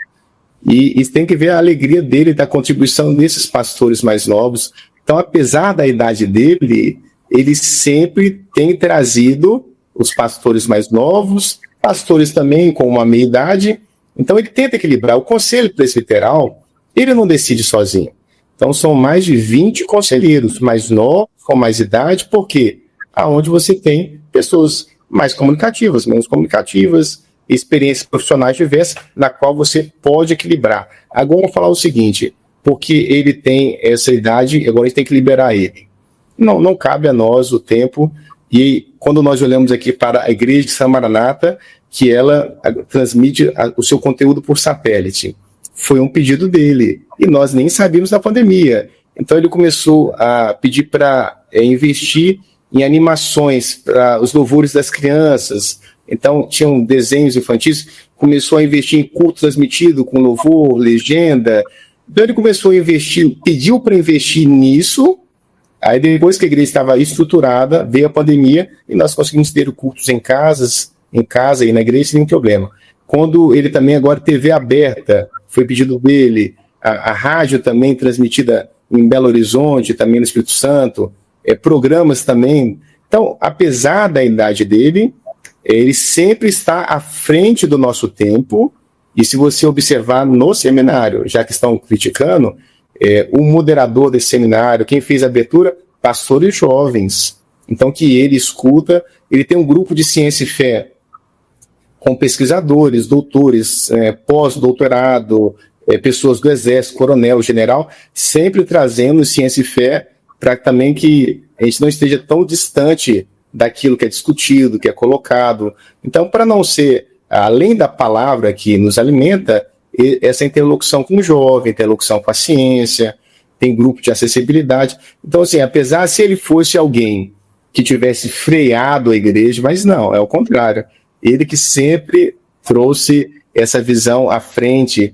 e tem que ver a alegria dele, da contribuição desses pastores mais novos. Então, apesar da idade dele, ele sempre tem trazido os pastores mais novos, pastores também com uma meia-idade. Então, ele tenta equilibrar. O conselho presbiteral, ele não decide sozinho. Então, são mais de 20 conselheiros mais novos, com mais idade, porque aonde você tem pessoas mais comunicativas, menos comunicativas, experiências profissionais diversas, na qual você pode equilibrar. Agora, eu vou falar o seguinte: porque ele tem essa idade, agora a gente tem que liberar ele. Não cabe a nós o tempo. E quando nós olhamos aqui para a igreja de São Maranata, que ela transmite o seu conteúdo por satélite, foi um pedido dele, e nós nem sabíamos da pandemia. Então ele começou a pedir para investir em animações, para os louvores das crianças. Então tinham desenhos infantis, começou a investir em culto transmitido com louvor, legenda. Então ele começou a investir, pediu para investir nisso. Aí depois que a igreja estava estruturada, veio a pandemia e nós conseguimos ter cultos em casa e na igreja sem nenhum problema. Quando ele também agora TV aberta, foi pedido dele, a rádio também transmitida em Belo Horizonte, também no Espírito Santo, programas também. Então, apesar da idade dele, ele sempre está à frente do nosso tempo. E se você observar no seminário, já que estão criticando, o moderador desse seminário, quem fez a abertura, pastores jovens. Então, que ele escuta, ele tem um grupo de ciência e fé com pesquisadores, doutores, pós-doutorado, pessoas do exército, coronel, general, sempre trazendo ciência e fé para também que a gente não esteja tão distante daquilo que é discutido, que é colocado. Então, para não ser, além da palavra que nos alimenta, essa interlocução com o jovem, interlocução com a ciência, tem grupo de acessibilidade. Então, assim, apesar se ele fosse alguém que tivesse freado a igreja, mas não, é o contrário. Ele que sempre trouxe essa visão à frente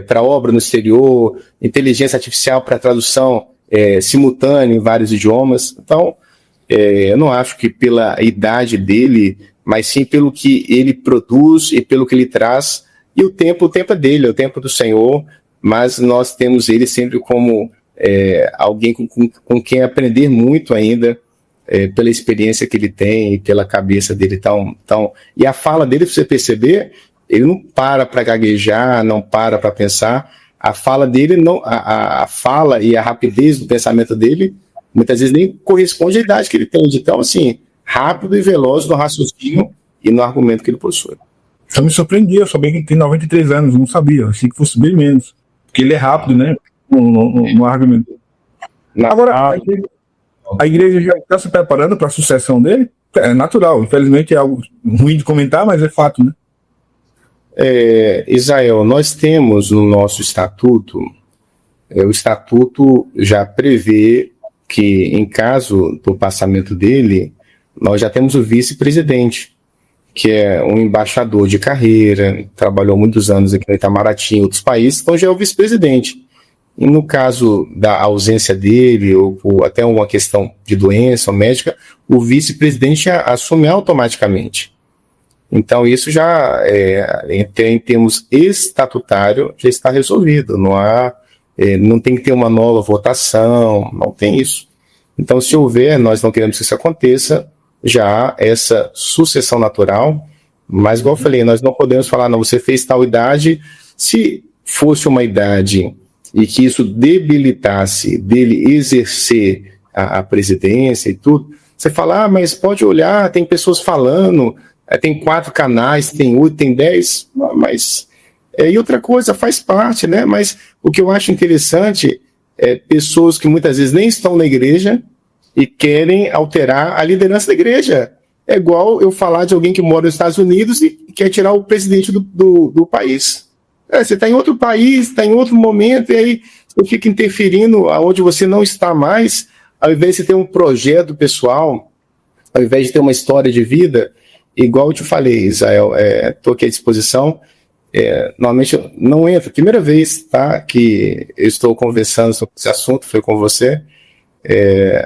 para a obra no exterior, inteligência artificial para tradução simultânea em vários idiomas. Então, eu não acho que pela idade dele, mas sim pelo que ele produz e pelo que ele traz. E o tempo é dele, é o tempo do Senhor, mas nós temos ele sempre como alguém com quem aprender muito ainda, pela experiência que ele tem, pela cabeça dele. E a fala dele, pra você perceber, ele não para gaguejar, não para pensar. A fala dele, a fala e a rapidez do pensamento dele, muitas vezes nem corresponde à idade que ele tem. Então, assim, rápido e veloz no raciocínio e no argumento que ele possui. Eu me surpreendi, eu sabia que ele tem 93 anos, não sabia, eu achei que fosse bem menos. Porque ele é rápido, né, no argumento. Agora, a igreja já está se preparando para a sucessão dele? É natural, infelizmente é algo ruim de comentar, mas é fato, né? Israel, nós temos no nosso estatuto, o estatuto já prevê que, em caso do passamento dele, nós já temos o vice-presidente, que é um embaixador de carreira, trabalhou muitos anos aqui no Itamaraty, em outros países, então já é o vice-presidente. E no caso da ausência dele, ou até uma questão de doença ou médica, o vice-presidente assume automaticamente. Então isso já, em termos estatutários, já está resolvido. Não tem que ter uma nova votação, não tem isso. Então, se houver, nós não queremos que isso aconteça, já há essa sucessão natural, mas, igual eu falei, nós não podemos falar, não, você fez tal idade. Se fosse uma idade e que isso debilitasse dele exercer a presidência e tudo, você fala, mas pode olhar, tem pessoas falando, tem 4 canais, tem 8, tem 10, mas... e outra coisa, faz parte, né? Mas o que eu acho interessante é pessoas que muitas vezes nem estão na igreja e querem alterar a liderança da igreja. É igual eu falar de alguém que mora nos Estados Unidos e quer tirar o presidente do país. Você está em outro país, está em outro momento, e aí você fica interferindo aonde você não está mais, ao invés de ter um projeto pessoal, ao invés de ter uma história de vida, igual eu te falei, Israel, estou aqui à disposição. Normalmente eu não entro, primeira vez, tá, que eu estou conversando sobre esse assunto, foi com você.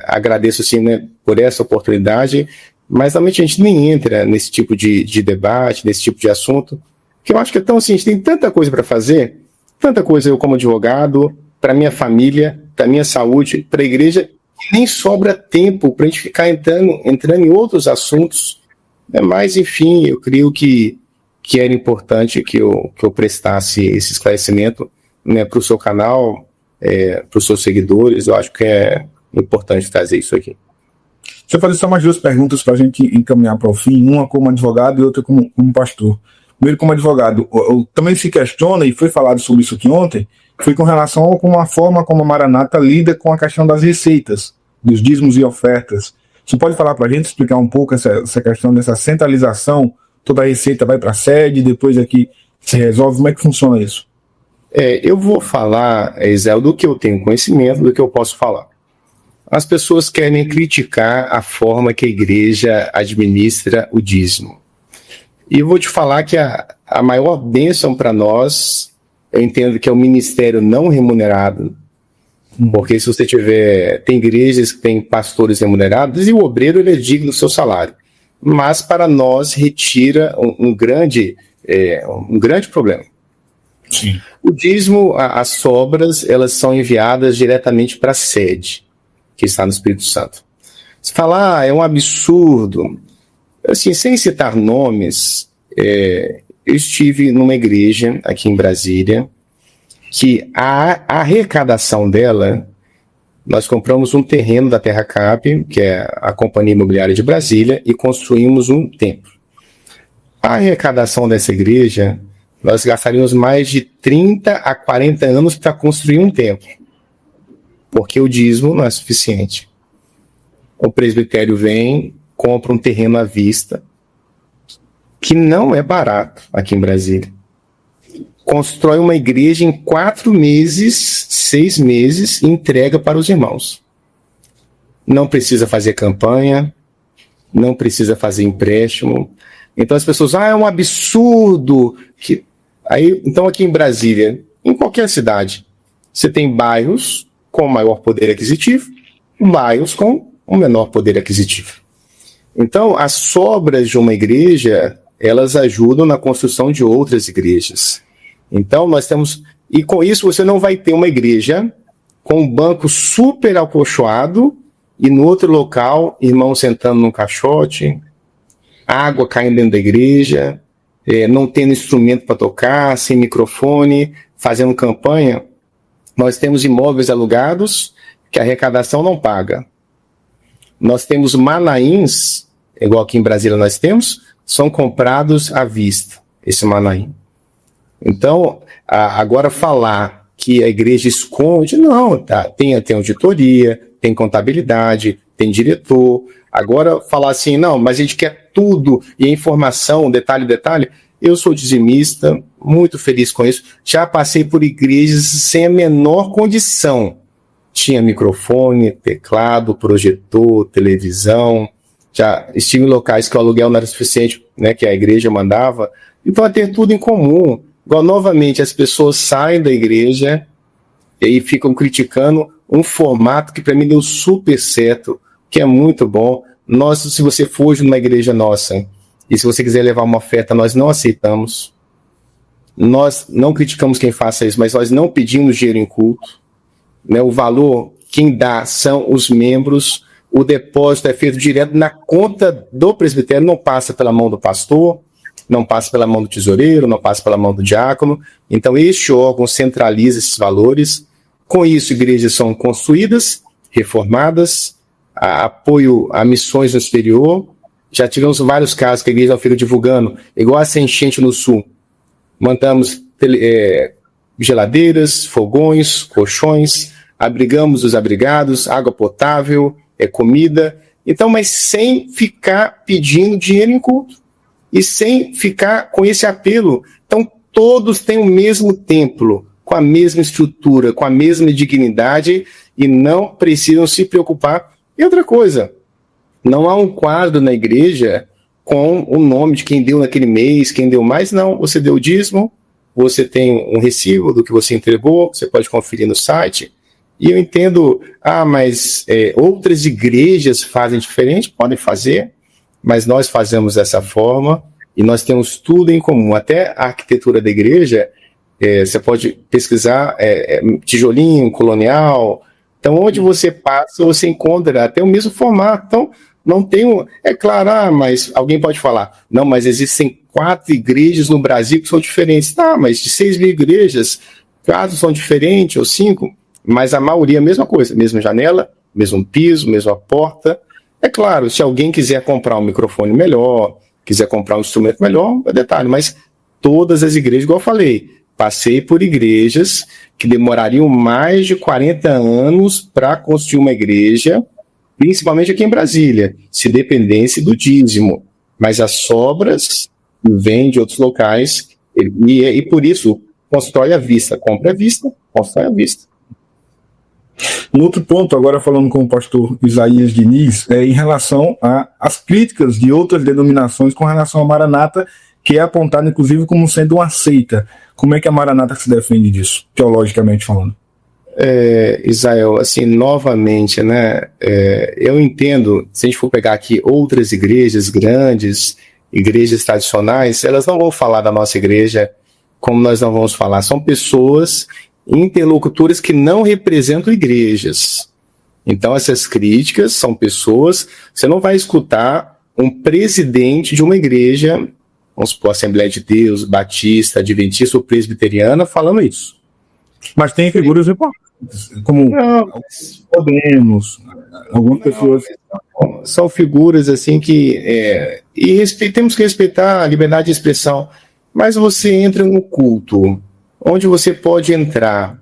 Agradeço sim, né, por essa oportunidade, mas realmente a gente nem entra nesse tipo de debate, nesse tipo de assunto, que eu acho que é tão assim, a gente tem tanta coisa para fazer, tanta coisa eu como advogado, para minha família, para minha saúde, para a igreja, que nem sobra tempo para a gente ficar entrando em outros assuntos, mas enfim, eu creio que era importante que eu prestasse esse esclarecimento, né, para o seu canal, para os seus seguidores. Eu acho que é importante trazer isso aqui. Deixa eu fazer só mais 2 perguntas para a gente encaminhar para o fim, uma como advogado e outra como pastor. Primeiro, como advogado, eu também se questiona, e foi falado sobre isso aqui ontem, foi com relação a como a forma como a Maranata lida com a questão das receitas, dos dízimos e ofertas. Você pode falar para a gente, explicar um pouco essa questão dessa centralização? Toda a receita vai para a sede, depois aqui se resolve. Como é que funciona isso? Eu vou falar, Israel, do que eu tenho conhecimento, do que eu posso falar. As pessoas querem criticar a forma que a igreja administra o dízimo. E eu vou te falar que a maior bênção para nós, eu entendo que é o ministério não remunerado, porque se você tem igrejas que têm pastores remunerados, e o obreiro ele é digno do seu salário. Mas para nós retira um grande problema. Sim. O dízimo, as sobras, elas são enviadas diretamente para a sede, que está no Espírito Santo. Você fala, é um absurdo. Assim, sem citar nomes, eu estive numa igreja aqui em Brasília, que a arrecadação dela, nós compramos um terreno da Terra Cap, que é a Companhia Imobiliária de Brasília, e construímos um templo. A arrecadação dessa igreja, nós gastaríamos mais de 30 a 40 anos para construir um templo, porque o dízimo não é suficiente. O presbitério vem, compra um terreno à vista, que não é barato aqui em Brasília. Constrói uma igreja em 4 meses, 6 meses, e entrega para os irmãos. Não precisa fazer campanha, não precisa fazer empréstimo. Então as pessoas, é um absurdo. Então aqui em Brasília, em qualquer cidade, você tem bairros com maior poder aquisitivo, bairros com um menor poder aquisitivo. Então as sobras de uma igreja, elas ajudam na construção de outras igrejas. Então nós temos, e com isso você não vai ter uma igreja com um banco super acolchoado e no outro local, irmão sentando num caixote, água caindo dentro da igreja, não tendo instrumento para tocar, sem microfone, fazendo campanha. Nós temos imóveis alugados que a arrecadação não paga. Nós temos manaíns, igual aqui em Brasília nós temos, são comprados à vista, esse manaim. Então, agora falar que a igreja esconde, não, tá? Tem auditoria, tem contabilidade, tem diretor. Agora falar assim, não, mas a gente quer tudo, e a informação, detalhe, eu sou dizimista, muito feliz com isso, já passei por igrejas sem a menor condição. Tinha microfone, teclado, projetor, televisão, já estive em locais que o aluguel não era suficiente, né, que a igreja mandava, então a ter tudo em comum. Igual, novamente, as pessoas saem da igreja e ficam criticando um formato que para mim deu super certo, que é muito bom. Nós, se você for hoje numa igreja nossa, e se você quiser levar uma oferta, nós não aceitamos. Nós não criticamos quem faça isso, mas nós não pedimos dinheiro em culto. Né? O valor, quem dá são os membros. O depósito é feito direto na conta do presbitério, não passa pela mão do pastor, não passa pela mão do tesoureiro, não passa pela mão do diácono. Então, este órgão centraliza esses valores. Com isso, igrejas são construídas, reformadas, apoio a missões no exterior. Já tivemos vários casos que a igreja fica divulgando, igual essa enchente no sul. Mandamos geladeiras, fogões, colchões, abrigamos os abrigados, água potável, comida. Então, mas sem ficar pedindo dinheiro em culto. E sem ficar com esse apelo. Então, todos têm o mesmo templo, com a mesma estrutura, com a mesma dignidade, e não precisam se preocupar. E outra coisa, não há um quadro na igreja com o nome de quem deu naquele mês, quem deu mais, não. Você deu o dízimo, você tem um recibo do que você entregou, você pode conferir no site. E eu entendo, mas outras igrejas fazem diferente, podem fazer, mas nós fazemos dessa forma e nós temos tudo em comum. Até a arquitetura da igreja, você pode pesquisar tijolinho, colonial. Então, onde você passa, você encontra até o mesmo formato. Então, não tem é claro, mas alguém pode falar, não, mas existem 4 igrejas no Brasil que são diferentes. Tá, mas de 6 mil igrejas, 4 são diferentes, ou 5, mas a maioria é a mesma coisa, mesma janela, mesmo piso, mesma porta. É claro, se alguém quiser comprar um microfone melhor, quiser comprar um instrumento melhor, é detalhe, mas todas as igrejas, igual eu falei, passei por igrejas que demorariam mais de 40 anos para construir uma igreja, principalmente aqui em Brasília, se dependesse do dízimo, mas as sobras vêm de outros locais, e por isso, constrói à vista, compra à vista, constrói à vista. Um outro ponto, agora falando com o pastor Isaías Diniz, em relação às críticas de outras denominações com relação à Maranata, que é apontada inclusive como sendo uma seita. Como é que a Maranata se defende disso, teologicamente falando? Israel, assim, novamente, né, eu entendo, se a gente for pegar aqui outras igrejas grandes, igrejas tradicionais, elas não vão falar da nossa igreja como nós não vamos falar, são pessoas interlocutores que não representam igrejas. Então, essas críticas são pessoas, você não vai escutar um presidente de uma igreja, vamos supor, Assembleia de Deus, Batista, Adventista ou Presbiteriana, falando isso. Mas tem figuras importantes, como Podemos, algumas pessoas. São figuras assim que... temos que respeitar a liberdade de expressão, mas você entra no culto, onde você pode entrar,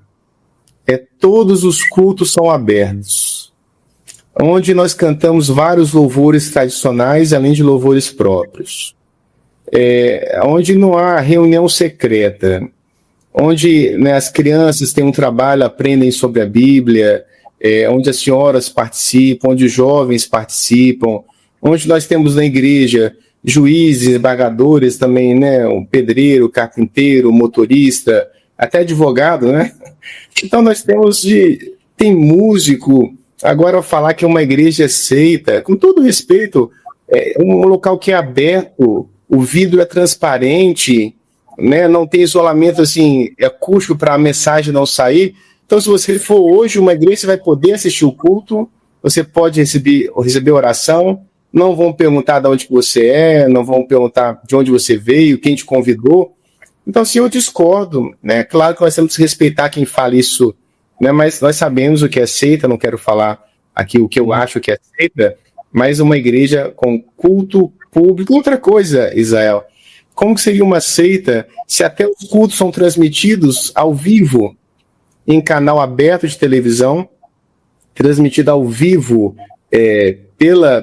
todos os cultos são abertos, onde nós cantamos vários louvores tradicionais, além de louvores próprios, onde não há reunião secreta, onde, né, as crianças têm um trabalho, aprendem sobre a Bíblia, onde as senhoras participam, onde os jovens participam, onde nós temos na igreja juízes, embargadores também, né, um pedreiro, carpinteiro, motorista, até advogado, né? Então nós tem músico. Agora falar que é uma igreja seita, com todo respeito, um local que é aberto, o vidro é transparente, né? Não tem isolamento assim, acústico para a mensagem não sair. Então, se você for hoje uma igreja, você vai poder assistir o culto, você pode receber oração, não vão perguntar de onde você é, não vão perguntar de onde você veio, quem te convidou. Então, assim, eu discordo, né? Claro que nós temos que respeitar quem fala isso, né? Mas nós sabemos o que é seita, não quero falar aqui o que eu acho que é seita, mas uma igreja com culto público. Outra coisa, Israel, como que seria uma seita se até os cultos são transmitidos ao vivo em canal aberto de televisão, transmitido ao vivo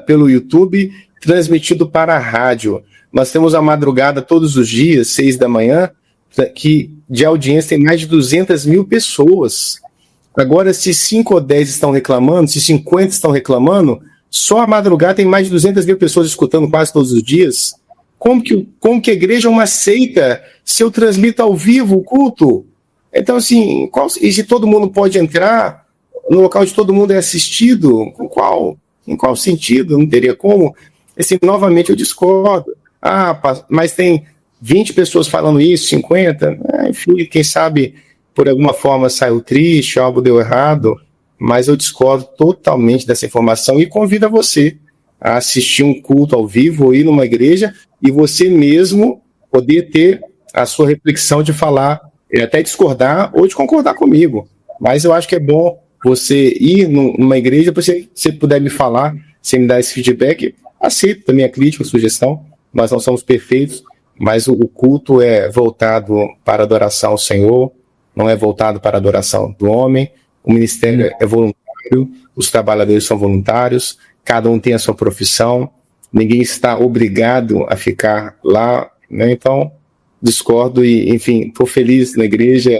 pelo YouTube, transmitido para a rádio. Nós temos a madrugada todos os dias, 6 da manhã, que de audiência tem mais de 200 mil pessoas. Agora, se 5 ou 10 estão reclamando, se 50 estão reclamando, só a madrugada tem mais de 200 mil pessoas escutando quase todos os dias. Como que a igreja é uma seita se eu transmito ao vivo o culto? Então, assim, e se todo mundo pode entrar no local onde todo mundo é assistido? Em qual sentido? Não teria como? Assim, novamente eu discordo. Mas tem 20 pessoas falando isso, 50? Enfim, quem sabe por alguma forma saiu triste, algo deu errado, mas eu discordo totalmente dessa informação e convido a você a assistir um culto ao vivo ou ir numa igreja e você mesmo poder ter a sua reflexão de falar, até discordar ou de concordar comigo. Mas eu acho que é bom você ir numa igreja, se você puder me falar, você me dar esse feedback, aceito também a crítica, a sugestão, nós não somos perfeitos, mas o culto é voltado para a adoração ao Senhor, não é voltado para a adoração do homem, o ministério é voluntário, os trabalhadores são voluntários, cada um tem a sua profissão, ninguém está obrigado a ficar lá, né? Então, discordo e, enfim, estou feliz na igreja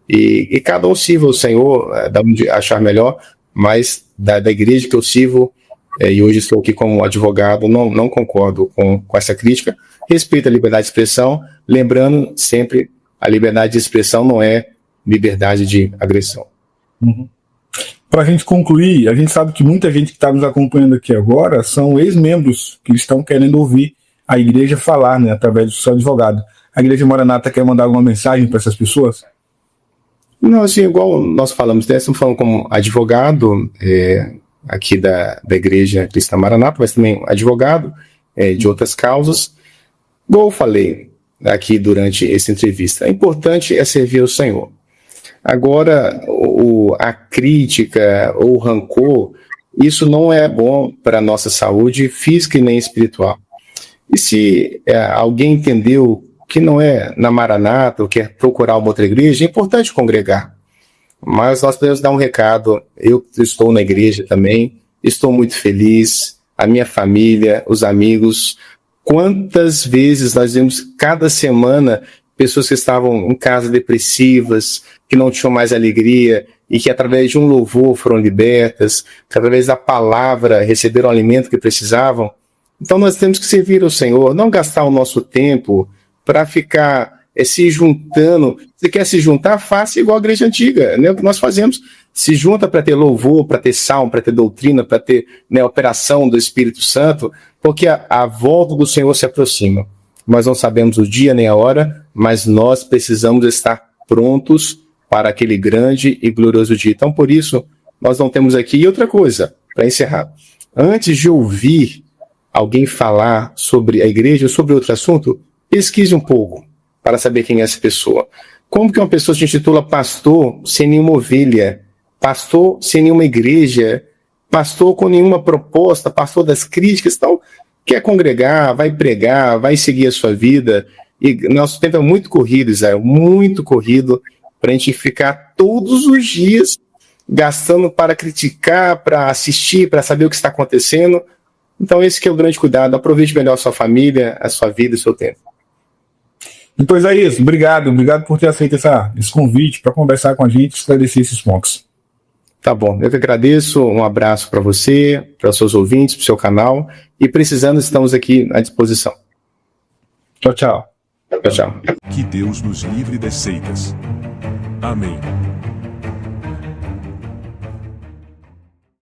e cada um sirva o Senhor, da onde achar melhor, mas da igreja que eu sirvo, e hoje estou aqui como advogado, não concordo com essa crítica, respeito a liberdade de expressão, lembrando sempre, a liberdade de expressão não é liberdade de agressão. Uhum. Para a gente concluir, a gente sabe que muita gente que está nos acompanhando aqui agora são ex-membros que estão querendo ouvir a igreja falar, né, através do seu advogado. A Igreja Maranata quer mandar alguma mensagem para essas pessoas? Não, assim, igual nós falamos, né, estamos falando como advogado aqui da Igreja Cristã Maranata, mas também advogado de outras causas. Igual eu falei aqui durante essa entrevista, é importante servir ao Senhor. Agora, a crítica ou o rancor, isso não é bom para a nossa saúde física e nem espiritual. E se alguém entendeu que não é na Maranata ou quer procurar uma outra igreja, é importante congregar. Mas nós podemos dar um recado. Eu estou na igreja também, estou muito feliz, a minha família, os amigos. Quantas vezes nós vemos cada semana pessoas que estavam em casa depressivas, que não tinham mais alegria e que através de um louvor foram libertas, que através da palavra receberam o alimento que precisavam. Então nós temos que servir ao Senhor, não gastar o nosso tempo para ficar se juntando. Se quer se juntar, faça igual a igreja antiga, né? O que nós fazemos, se junta para ter louvor, para ter salmo, para ter doutrina, para ter, né, operação do Espírito Santo, porque a volta do Senhor se aproxima. Nós não sabemos o dia nem a hora, mas nós precisamos estar prontos para aquele grande e glorioso dia. Então, por isso, nós não temos aqui. E outra coisa, para encerrar, antes de ouvir alguém falar sobre a igreja ou sobre outro assunto, pesquise um pouco para saber quem é essa pessoa. Como que uma pessoa se intitula pastor sem nenhuma ovelha, pastor sem nenhuma igreja, pastor com nenhuma proposta, pastor das críticas? Então, quer congregar, vai pregar, vai seguir a sua vida. E nosso tempo é muito corrido, Israel, muito corrido, para a gente ficar todos os dias gastando para criticar, para assistir, para saber o que está acontecendo. Então esse que é o grande cuidado. Aproveite melhor a sua família, a sua vida e o seu tempo. Então é isso, obrigado por ter aceito esse convite para conversar com a gente e esclarecer esses pontos. Tá bom, eu que agradeço, um abraço para você, para os seus ouvintes, para o seu canal, e precisando, estamos aqui à disposição. Tchau, tchau. Tchau, tchau. Que Deus nos livre das seitas. Amém.